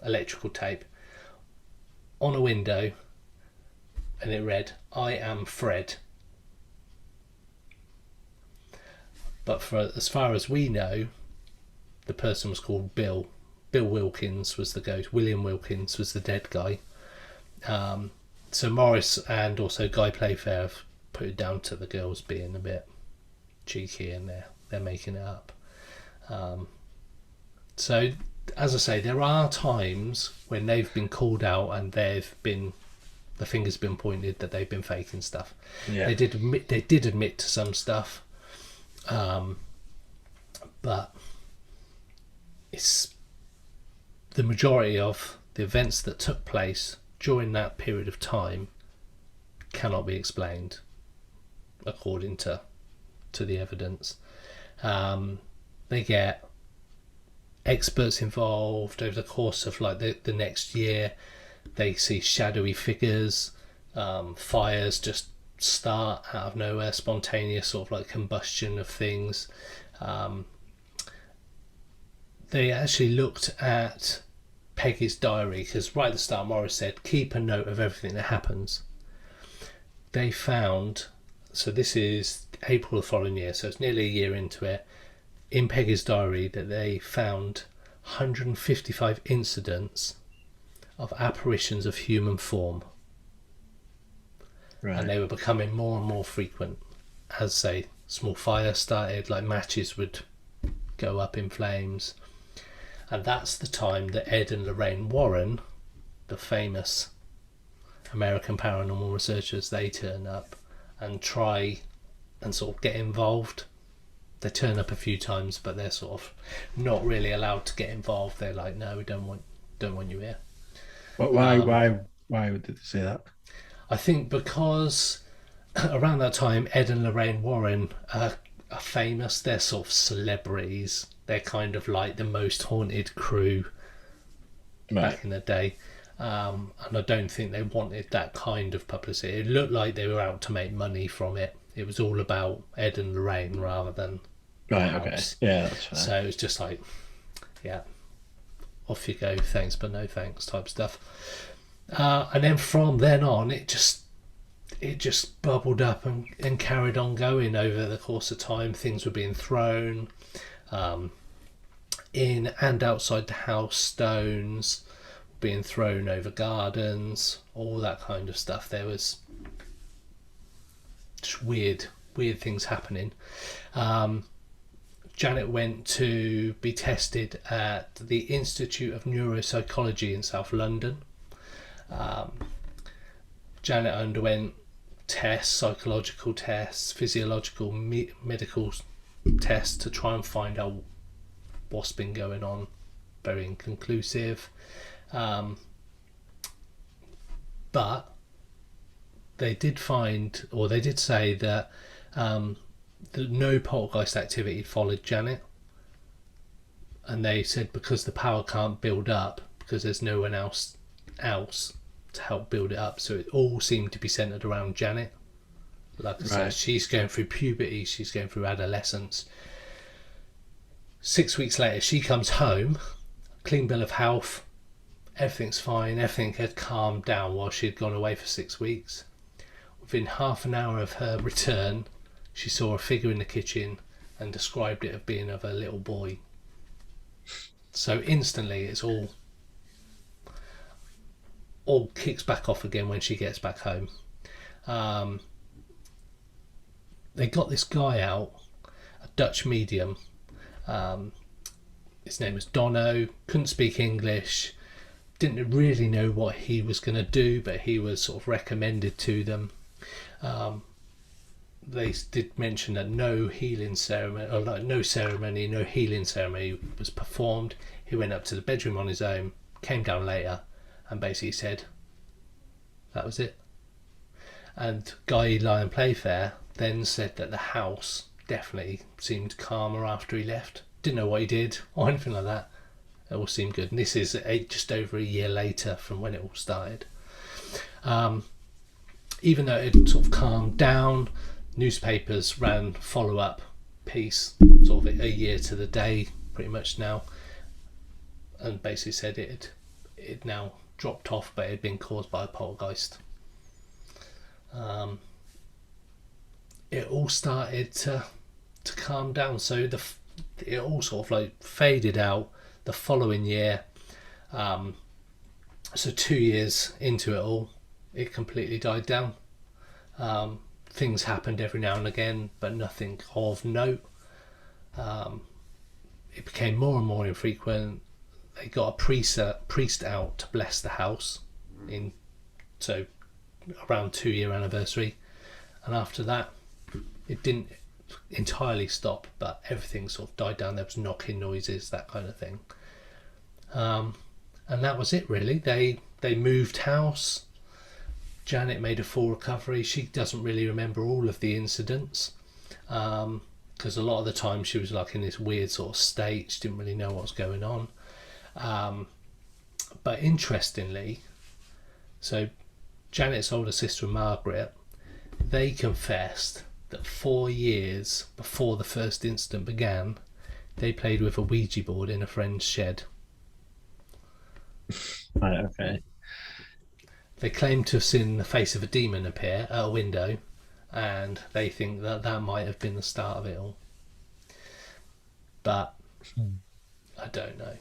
electrical tape, on a window, and it read, I am Fred. But for as far as we know, the person was called Bill. Bill Wilkins was the ghost. William Wilkins was the dead guy. So Morris and also Guy Playfair have put it down to the girls being a bit cheeky, and they're making it up. So as I say, there are times when they've been called out and the finger's been pointed that they've been faking stuff. Yeah. They did admit to some stuff, but it's the majority of the events that took place during that period of time cannot be explained according to the evidence. They get experts involved over the course of like the next year. They see shadowy figures, fires just start out of nowhere, spontaneous sort of like combustion of things. They actually looked at Peggy's diary, because right at the start Morris said keep a note of everything that happens. They found, so this is April the following year, so it's nearly a year into it, in Peggy's diary, that they found 155 incidents of apparitions of human form. Right. And they were becoming more and more frequent as, say, small fires started, like matches would go up in flames. And that's the time that Ed and Lorraine Warren, the famous American paranormal researchers, they turn up and try and sort of get involved. They turn up a few times, but they're sort of not really allowed to get involved. They're like, no, we don't want you here. But why did they say that? I think because around that time, Ed and Lorraine Warren are famous. They're sort of celebrities they're kind of like the most haunted crew back in the day. And I don't think they wanted that kind of publicity. It looked like they were out to make money from it. It was all about Ed and Lorraine rather than Right, the okay. house. Yeah, that's fair. So it was just like, yeah, off you go, thanks but no thanks type stuff. And then from then on, it just bubbled up and carried on going over the course of time. Things were being thrown in and outside the house, stones being thrown over gardens, all that kind of stuff. There was just weird things happening. Janet went to be tested at the Institute of Neuropsychology in South London. Janet underwent tests, psychological tests, physiological, medical tests to try and find out what's been going on. Very inconclusive. But they did find, or they did say that no poltergeist activity followed Janet. And they said because the power can't build up, because there's no one else to help build it up, so it all seemed to be centered around Janet. Like I said, she's going through puberty, she's going through adolescence. 6 weeks later, she comes home, clean bill of health, everything's fine, everything had calmed down while she had gone away for 6 weeks. Within half an hour of her return, she saw a figure in the kitchen and described it as being of a little boy. So instantly it's all kicks back off again when she gets back home. They got this guy out, a Dutch medium. His name was Dono, couldn't speak English, didn't really know what he was going to do, but he was sort of recommended to them. They did mention that no healing ceremony, or like no healing ceremony was performed. He went up to the bedroom on his own, came down later, and basically said that was it. And Guy Lyon Playfair then said that the house definitely seemed calmer after he left. Didn't know what he did or anything like that. It all seemed good. And this is just over a year later from when it all started. Even though it sort of calmed down, newspapers ran follow-up piece sort of a year to the day pretty much now, and basically said it now dropped off, but it had been caused by a poltergeist. It all started to calm down, so it all sort of like faded out the following year. So 2 years into it all, it completely died down. Things happened every now and again, but nothing of note. It became more and more infrequent. They got a priest out to bless the house so around 2 year anniversary, and after that it didn't entirely stop, but everything sort of died down. There was knocking noises, that kind of thing, and that was it really. They moved house. Janet made a full recovery. She doesn't really remember all of the incidents, because a lot of the time she was like in this weird sort of state. She didn't really know what was going on. But interestingly, so Janet's older sister Margaret, they confessed that 4 years before the first incident began, they played with a Ouija board in a friend's shed. Right, okay. They claim to have seen the face of a demon appear at a window, and they think that might have been the start of it all. But I don't know.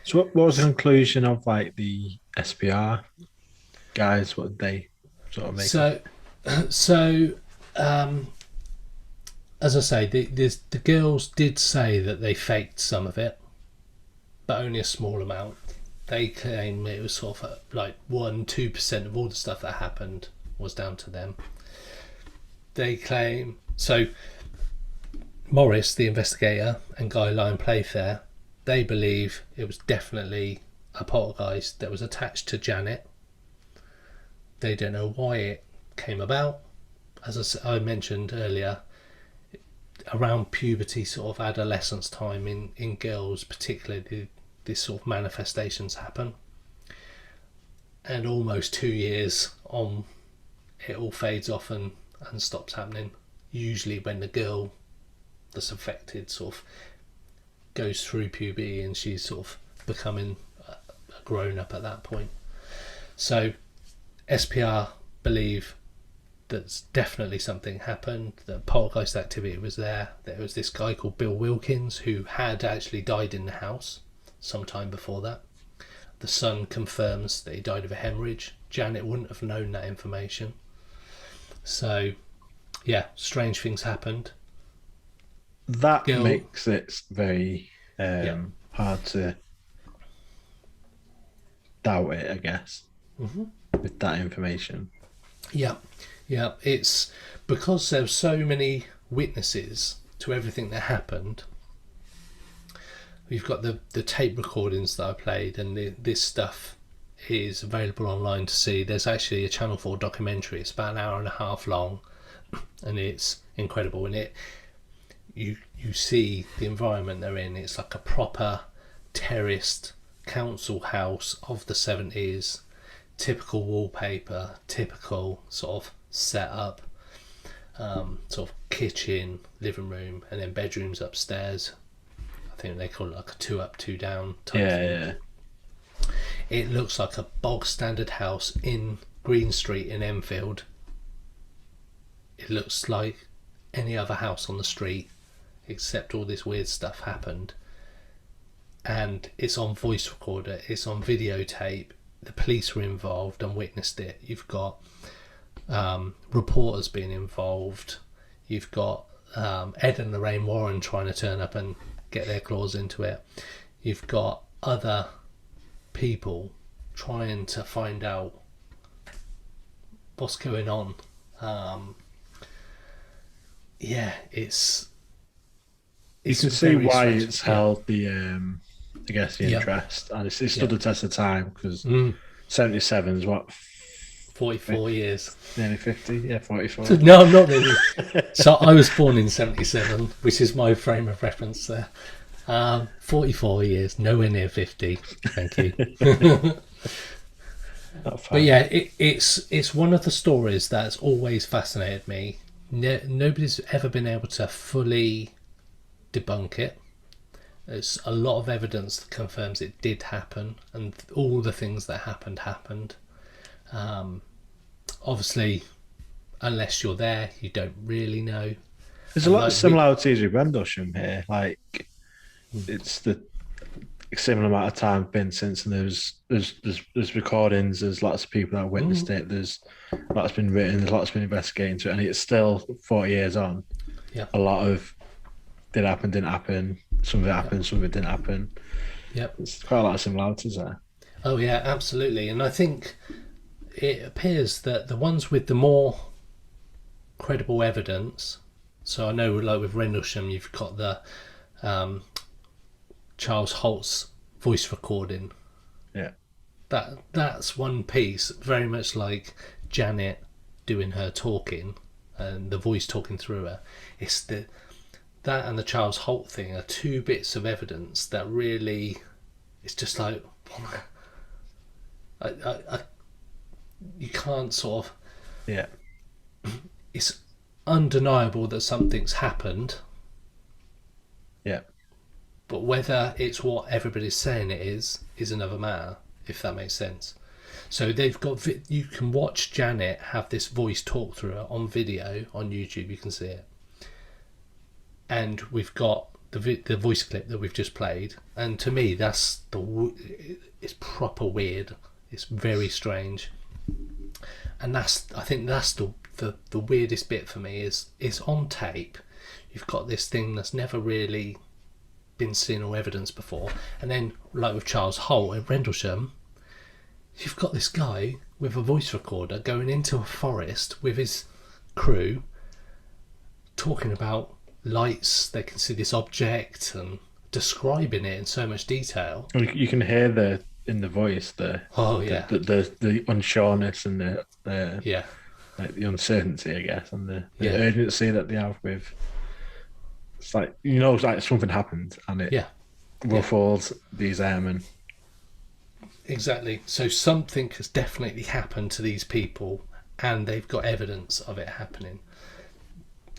So what was the conclusion of like the SPR guys? What did they sort of make? So as I say, the girls did say that they faked some of it, but only a small amount. They claim it was sort of like 1-2% of all the stuff that happened was down to them. They claim, so Morris, the investigator, and Guy Lyon Playfair, they believe it was definitely a poltergeist that was attached to Janet. They don't know why it came about. As I mentioned earlier, around puberty, sort of adolescence time in girls particularly, this sort of manifestations happen. And almost 2 years on, it all fades off and stops happening. Usually when the girl that's affected sort of goes through puberty and she's sort of becoming a grown up at that point. So SPR believe that definitely something happened, that poltergeist activity was there. There was this guy called Bill Wilkins who had actually died in the house sometime before that. The son confirms that he died of a hemorrhage. Janet wouldn't have known that information. So, yeah, strange things happened. That makes it very hard to doubt it, I guess, with that information. Yeah, it's because there's so many witnesses to everything that happened. We've got the tape recordings that I played, and this stuff is available online to see. There's actually a Channel 4 documentary. It's about an hour and a half long, and it's incredible. And you see the environment they're in. It's like a proper terraced council house of the 70s. Typical wallpaper, typical sort of setup, sort of kitchen, living room, and then bedrooms upstairs. I think they call it like a 2 up, 2 down type thing. Yeah. It looks like a bog standard house in Green Street in Enfield. It looks like any other house on the street, except all this weird stuff happened. And it's on voice recorder, it's on videotape. The police were involved and witnessed it. You've got reporters being involved. You've got Ed and Lorraine Warren trying to turn up and get their claws into it. You've got other people trying to find out what's going on. It's you can see why it's held the I guess the interest, and it's stood the test of time, because 77 is what, 44 years, nearly 50. 44. No, I'm not really. So I was born in 77, which is my frame of reference there. 44 years, nowhere near 50. Thank you. But yeah, it's one of the stories that's always fascinated me. Nobody's ever been able to fully debunk it. There's a lot of evidence that confirms it did happen, and all the things that happened. Obviously, unless you're there, you don't really know. There's a lot of similarities with Rendlesham here. Like, it's the similar amount of time been since, and there's recordings. There's lots of people that witnessed it. There's lots been written. There's lots been investigated into it, and it's still 40 years on. Yeah, a lot of did happen, didn't happen. Some of it happened, some of it didn't happen. Yep, there's quite a lot of similarities there. Oh yeah, absolutely. And I think it appears that the ones with the more credible evidence. So I know, like with Rendlesham, you've got the Charles Holt's voice recording. Yeah, that's one piece, very much like Janet doing her talking and the voice talking through her. It's that and the Charles Holt thing are two bits of evidence that really, it's just like, you can't sort of. Yeah. It's undeniable that something's happened. Yeah. But whether it's what everybody's saying it is another matter, if that makes sense. So they've got, you can watch Janet have this voice talk through her on video on YouTube. You can see it, and we've got the voice clip that we've just played. And to me, that's it's proper weird. It's very strange, and I think that's the weirdest bit for me is on tape. You've got this thing that's never really been seen or evidence before, and then like with Charles Holt at Rendlesham, you've got this guy with a voice recorder going into a forest with his crew talking about lights. They can see this object and describing it in so much detail. You can hear in the voice the unsureness and the yeah, like the uncertainty, I guess, and the urgency that they have with It's like it's like something happened and it Yeah, ruffled these airmen. exactly. So something has definitely happened to these people, and they've got evidence of it happening.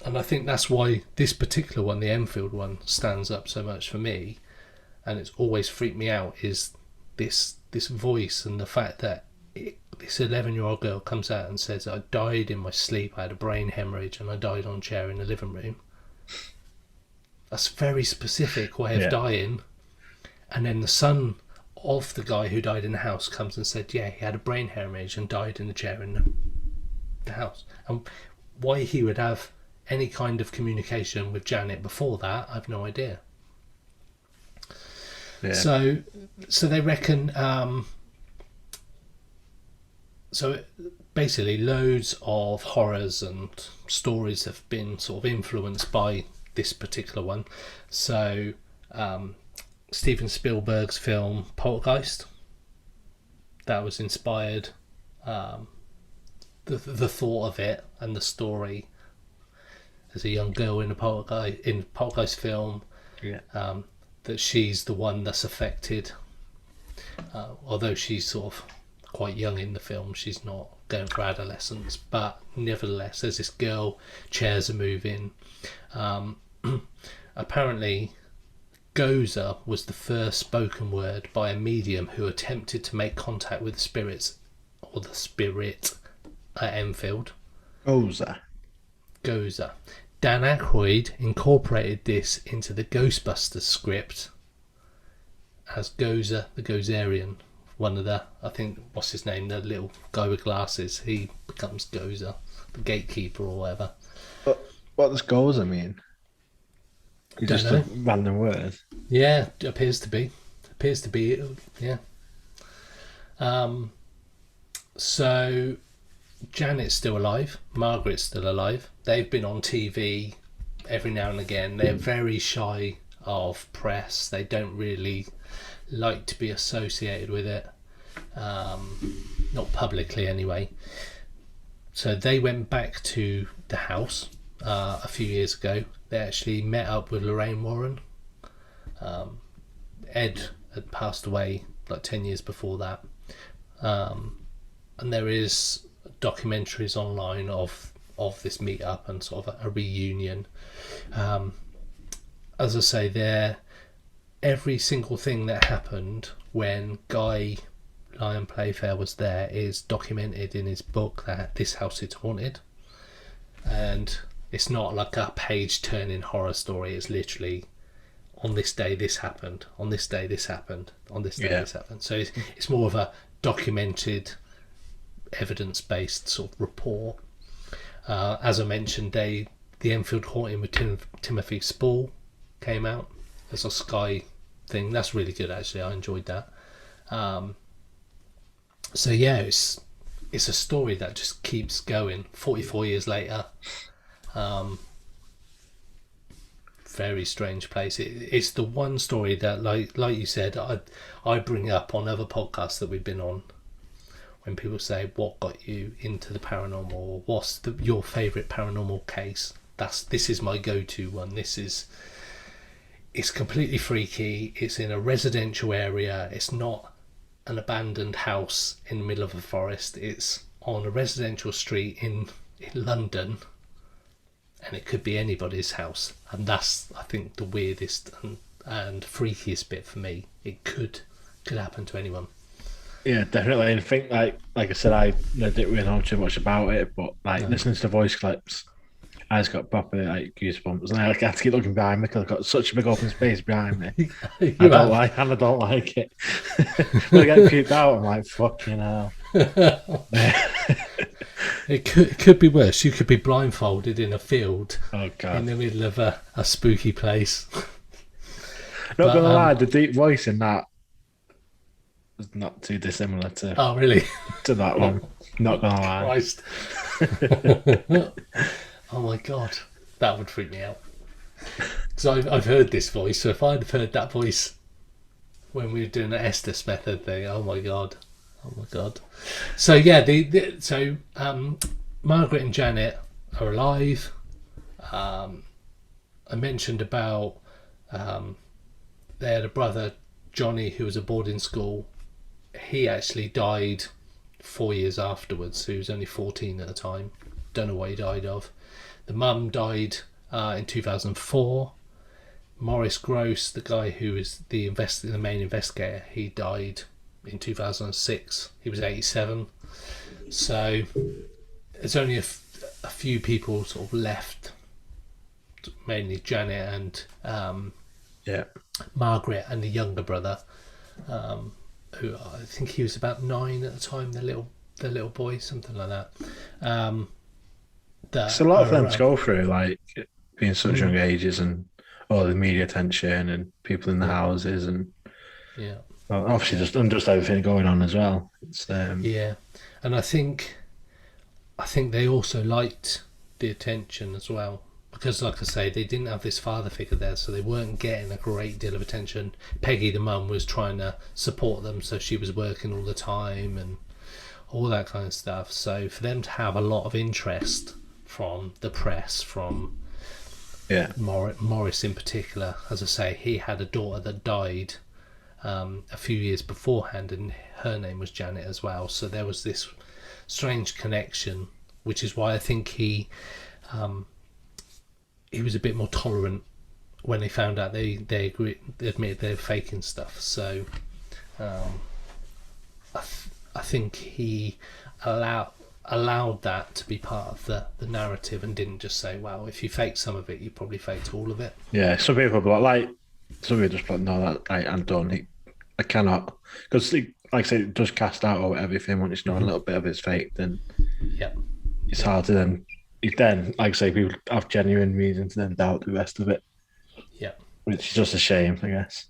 And I think that's why this particular one, the Enfield one, stands up so much for me, and it's always freaked me out, is this voice and the fact that this 11-year-old girl comes out and says, I died in my sleep, I had a brain hemorrhage and I died on a chair in the living room. That's a very specific way of dying. And then the son of the guy who died in the house comes and said, yeah, he had a brain hemorrhage and died in the chair in the house. And why he would have any kind of communication with Janet before that, I've no idea. Yeah. So they reckon. So basically, loads of horrors and stories have been sort of influenced by this particular one. So Steven Spielberg's film Poltergeist, that was inspired. The thought of it and the story. There's a young girl in a Poltergeist film. Yeah. That she's the one that's affected. Although she's sort of quite young in the film, she's not going through adolescence, but nevertheless there's this girl, chairs are moving. Apparently Gozer was the first spoken word by a medium who attempted to make contact with the spirits, or the spirit, at Enfield. Gozer. Dan Aykroyd incorporated this into the Ghostbusters script as Gozer the Gozerian. One of the, I think, what's his name, the little guy with glasses, he becomes Gozer, the gatekeeper or whatever. But what does Gozer mean? Just a random word. Yeah, it appears to be, yeah. So Janet's still alive, Margaret's still alive. They've been on TV every now and again. They're very shy of press. They don't really like to be associated with it, not publicly anyway. So they went back to the house a few years ago. They actually met up with Lorraine Warren. Ed had passed away like 10 years before that, and there is documentaries online of this meet-up and sort of a reunion. As I say, every single thing that happened when Guy Lyon Playfair was there is documented in his book, that This House Is Haunted. And it's not like a page-turning horror story. It's literally, on this day this happened, on this day this happened, on this day this happened. So it's more of a documented, evidence-based sort of report. As I mentioned, the Enfield Haunting with Timothy Spall came out as a Sky thing. That's really good, actually. I enjoyed that. So yeah, it's a story that just keeps going 44 years later. Very strange place. It's the one story that, like you said, I bring up on other podcasts that we've been on, when people say, what got you into the paranormal, or what's your favourite paranormal case. This is my go-to one. It's completely freaky. It's in a residential area. It's not an abandoned house in the middle of a forest. It's on a residential street in London, and it could be anybody's house. And that's, I think, the weirdest and freakiest bit for me. It could happen to anyone. Yeah, definitely. I think, like I said, I didn't really know too much about it, but listening to the voice clips, I just got proper goosebumps, and I had to keep looking behind me because I've got such a big open space behind me. I don't like it. When I get creeped out, I'm like, fucking hell. It could be worse. You could be blindfolded in a field, in the middle of a spooky place. Not gonna lie, the deep voice in that was not too dissimilar to. Oh, really? To that one. Not gonna lie. Christ. Oh my god, that would freak me out. Because I've heard this voice, so if I'd have heard that voice when we were doing the Estes method thing, oh my god. So yeah, Margaret and Janet are alive. I mentioned about they had a brother, Johnny, who was at boarding school. He actually died 4 years afterwards, so he was only 14 at the time. Don't know what he died of. The mum died in 2004. Maurice Gross, the guy who was the main investigator, he died in 2006. He was 87. So there's only a few people sort of left, mainly Janet and Margaret and the younger brother, who I think he was about 9 at the time, the little boy, something like that. It's a lot for them to go through, like being such young ages and all the media attention and people in the houses and obviously just everything going on as well. It's, and I think they also liked the attention as well, because like I say, they didn't have this father figure there, so they weren't getting a great deal of attention. Peggy, the mum, was trying to support them, so she was working all the time and all that kind of stuff. So for them to have a lot of interest from the press, from Morris in particular, as I say, he had a daughter that died a few years beforehand, and her name was Janet as well. So there was this strange connection, which is why I think he was a bit more tolerant when they found out they admitted they were faking stuff. So I think he allowed that to be part of the narrative and didn't just say, well, if you fake some of it, you probably faked all of it. Yeah, some people some people just like, no, that I'm done. I cannot, because like I say, it does cast out or whatever. If they want to know a little bit of it's fake, then it's hard to then like I say, people have genuine reason to then doubt the rest of it. Yeah, which is just a shame, I guess.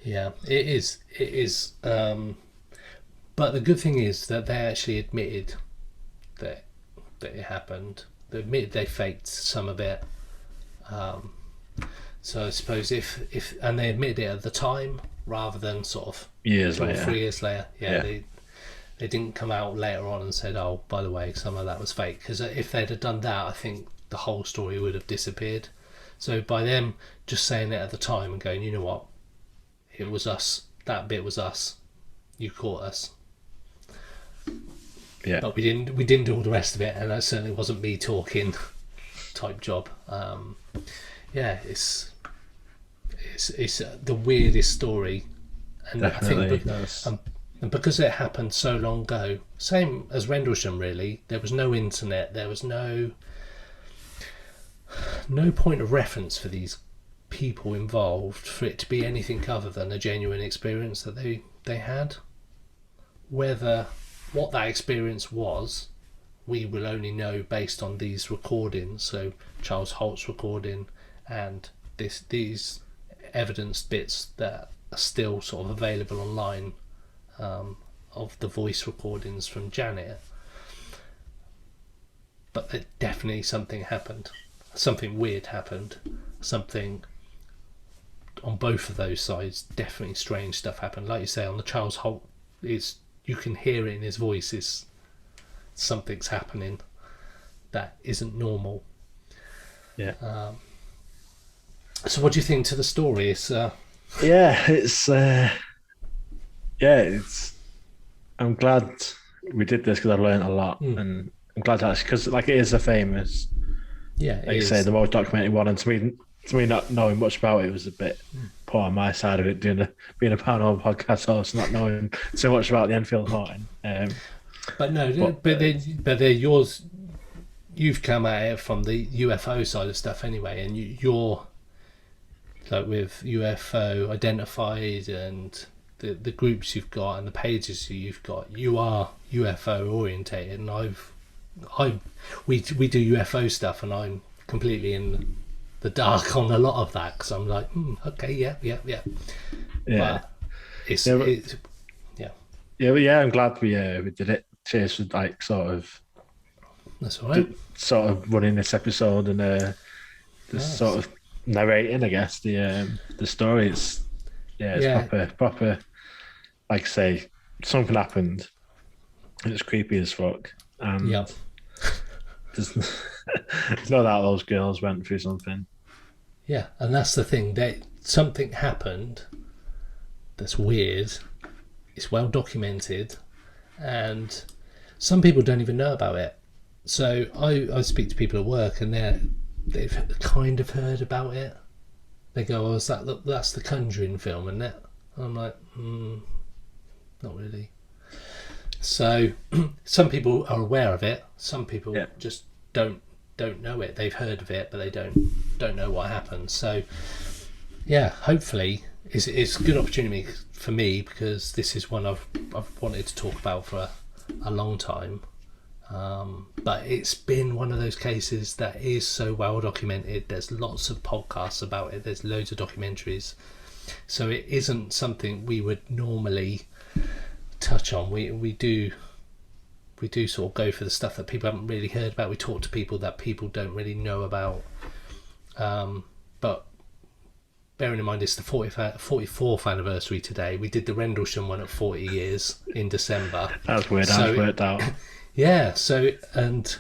Yeah, it is. It is. But the good thing is that they actually admitted that it happened. They admitted they faked some of it. So I suppose if and they admitted it at the time rather than sort of 3 years later. They didn't come out later on and said, oh, by the way, some of that was fake. Because if they'd have done that, I think the whole story would have disappeared. So by them just saying it at the time and going, you know what, it was us, that bit was us, you caught us. Yeah. But we didn't do all the rest of it, and that certainly wasn't me talking type job. It's the weirdest story, and definitely. I think and because it happened so long ago, same as Rendlesham really, there was no internet, there was no point of reference for these people involved for it to be anything other than a genuine experience that they had. Whether what that experience was, we will only know based on these recordings. So Charles Holt's recording and these evidence bits that are still sort of available online, of the voice recordings from Janet. But definitely something happened. Something weird happened. Something on both of those sides, definitely strange stuff happened. Like you say, on the Charles Holt, you can hear it in his voice, something's happening that isn't normal. Yeah. So what do you think to the story? I'm glad we did this because I learned a lot, and I'm glad actually because like it is a famous, like you say, the most documented one, and to me not knowing much about it was a bit poor on my side of it, being a paranormal podcast host, not knowing so much about the Enfield haunting. But they're yours. You've come at it from the UFO side of stuff anyway, and you're like with UFO identified and the groups you've got and the pages you've got. You are UFO orientated, and we do UFO stuff, and I'm completely in the dark on a lot of that because I'm like, okay, yeah. But I'm glad we did it. Cheers for like sort of. That's all right. Sort of running this episode and sort of narrating, I guess, the story. It's proper. Like I say, something happened. And it's creepy as fuck. And there's no doubt those girls went through something. Yeah, and that's the thing. Something happened that's weird. It's well documented, and some people don't even know about it. So I speak to people at work, and they've kind of heard about it. They go, "Oh, that's the Conjuring film, isn't it?" And I'm like, not really. So some people are aware of it. Some people just don't know it. They've heard of it, but they don't know what happened. So yeah, hopefully it's a good opportunity for me, because this is one I've wanted to talk about for a long time. But it's been one of those cases that is so well documented. There's lots of podcasts about it. There's loads of documentaries. So it isn't something we would normally touch on. We do sort of go for the stuff that people haven't really heard about. We talk to people that people don't really know about. But bearing in mind it's the 44th anniversary today. We did the Rendlesham one at 40 years in December. That's weird. That's worked out. Yeah, so, and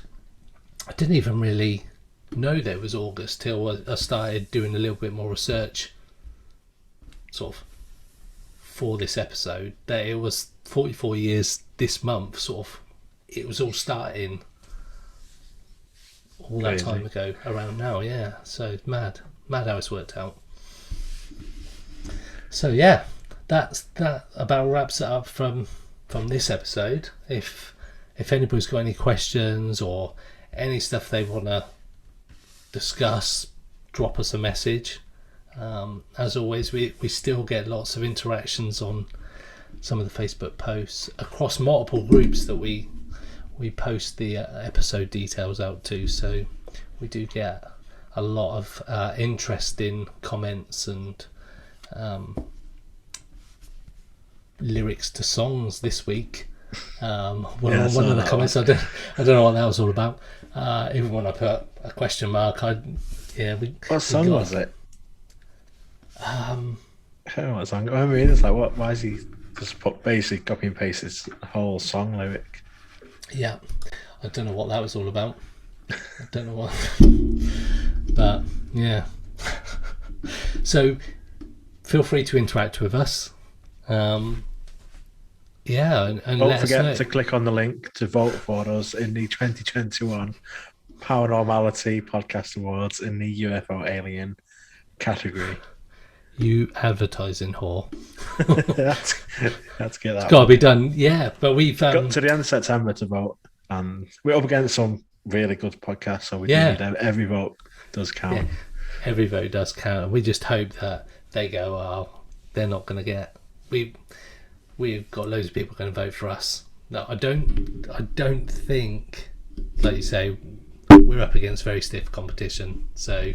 I didn't even really know that it was August till I started doing a little bit more research sort of for this episode, that it was 44 years this month, sort of. It was all starting all that time ago around now, yeah. So mad how it's worked out. So yeah, that about wraps it up from this episode. If anybody's got any questions or any stuff they want to discuss, drop us a message. As always, we still get lots of interactions on some of the Facebook posts across multiple groups that we post the episode details out to. So we do get a lot of interesting comments and lyrics to songs this week. One of the comments, I don't know what that was all about. Even when I put a question mark, what song was it? I don't know what song. I mean, it's like, why is he just basically copy and paste his whole song lyric? Yeah, I don't know what that was all about. I don't know what, but yeah. So feel free to interact with us. And don't forget to click on the link to vote for us in the 2021 Paranormality Podcast Awards in the UFO Alien category. You advertising whore. Let's get that. It's got to be done. Yeah, but we've got to the end of September to vote, and we're up against some really good podcasts, so we need every vote does count. Yeah, every vote does count. We just hope that they go, oh, they're not going to get. We've got loads of people going to vote for us. No, I don't think, like you say, we're up against very stiff competition. So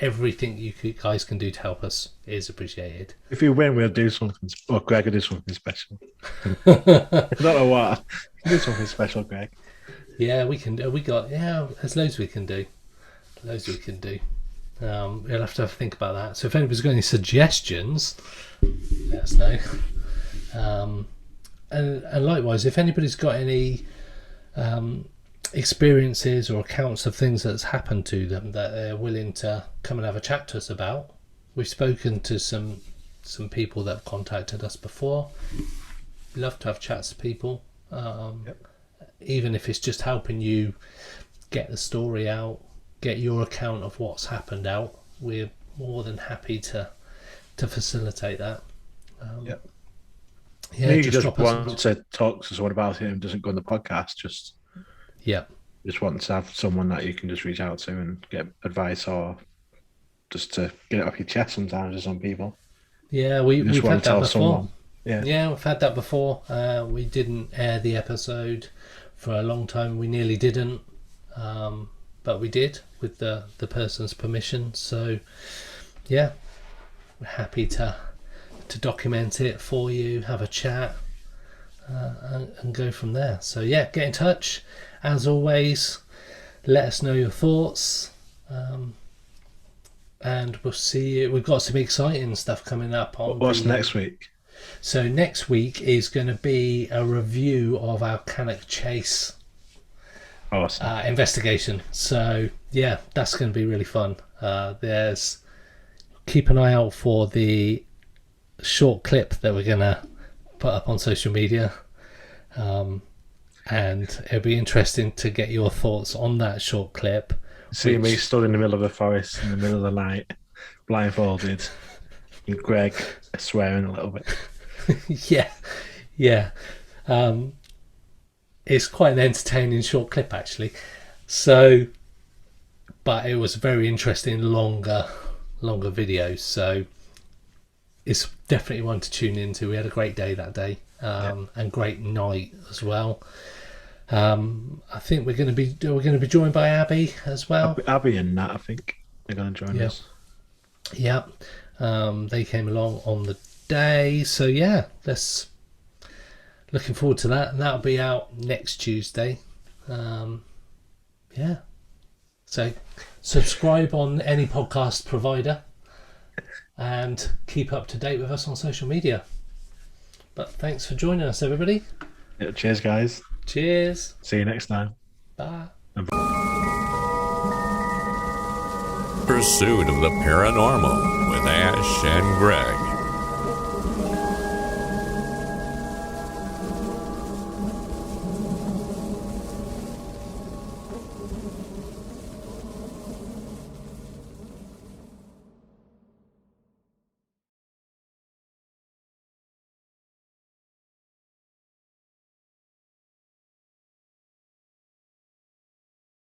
everything you guys can do to help us is appreciated. If you win, we'll do something. Or Greg will do something special. I don't know what. Do something special, Greg. Yeah, we can. There's loads we can do. We'll have to think about that. So if anybody's got any suggestions, let us know. And likewise, if anybody's got any experiences or accounts of things that's happened to them that they're willing to come and have a chat to us about, we've spoken to some people that have contacted us before. We love to have chats to people, even if it's just helping you get the story out, get your account of what's happened out. We're more than happy to facilitate that. You just want to talk to someone about it and doesn't go on the podcast, just want to have someone that you can just reach out to and get advice, or just to get it off your chest sometimes with some people. Yeah, we've had that before. Someone. Yeah, we've had that before. We didn't air the episode for a long time. We nearly didn't, but we did with the person's permission. So yeah, we're happy to document it for you, have a chat, and go from there. So yeah, get in touch as always. Let us know your thoughts, and we'll see you. We've got some exciting stuff coming up on. What's next week? So next week is going to be a review of our Cannock Chase Awesome. investigation. So yeah, that's going to be really fun. Keep an eye out for the short clip that we're going to put up on social media. And it'll be interesting to get your thoughts on that short clip. See me stood in the middle of the forest in the middle of the night, blindfolded, and Greg swearing a little bit. yeah. It's quite an entertaining short clip, actually. So, but it was very interesting, longer videos. So it's definitely one to tune into. We had a great day that day, and great night as well. I think we're going to be joined by Abby as well. Abby and Nat, I think, are going to join us. Yeah, they came along on the day, so yeah, looking forward to that, and that'll be out next Tuesday. Yeah, so subscribe on any podcast provider and keep up to date with us on social media. But thanks for joining us, everybody. Yeah, cheers, guys. Cheers. See you next time. Bye. Pursuit of the Paranormal with Ash and Greg.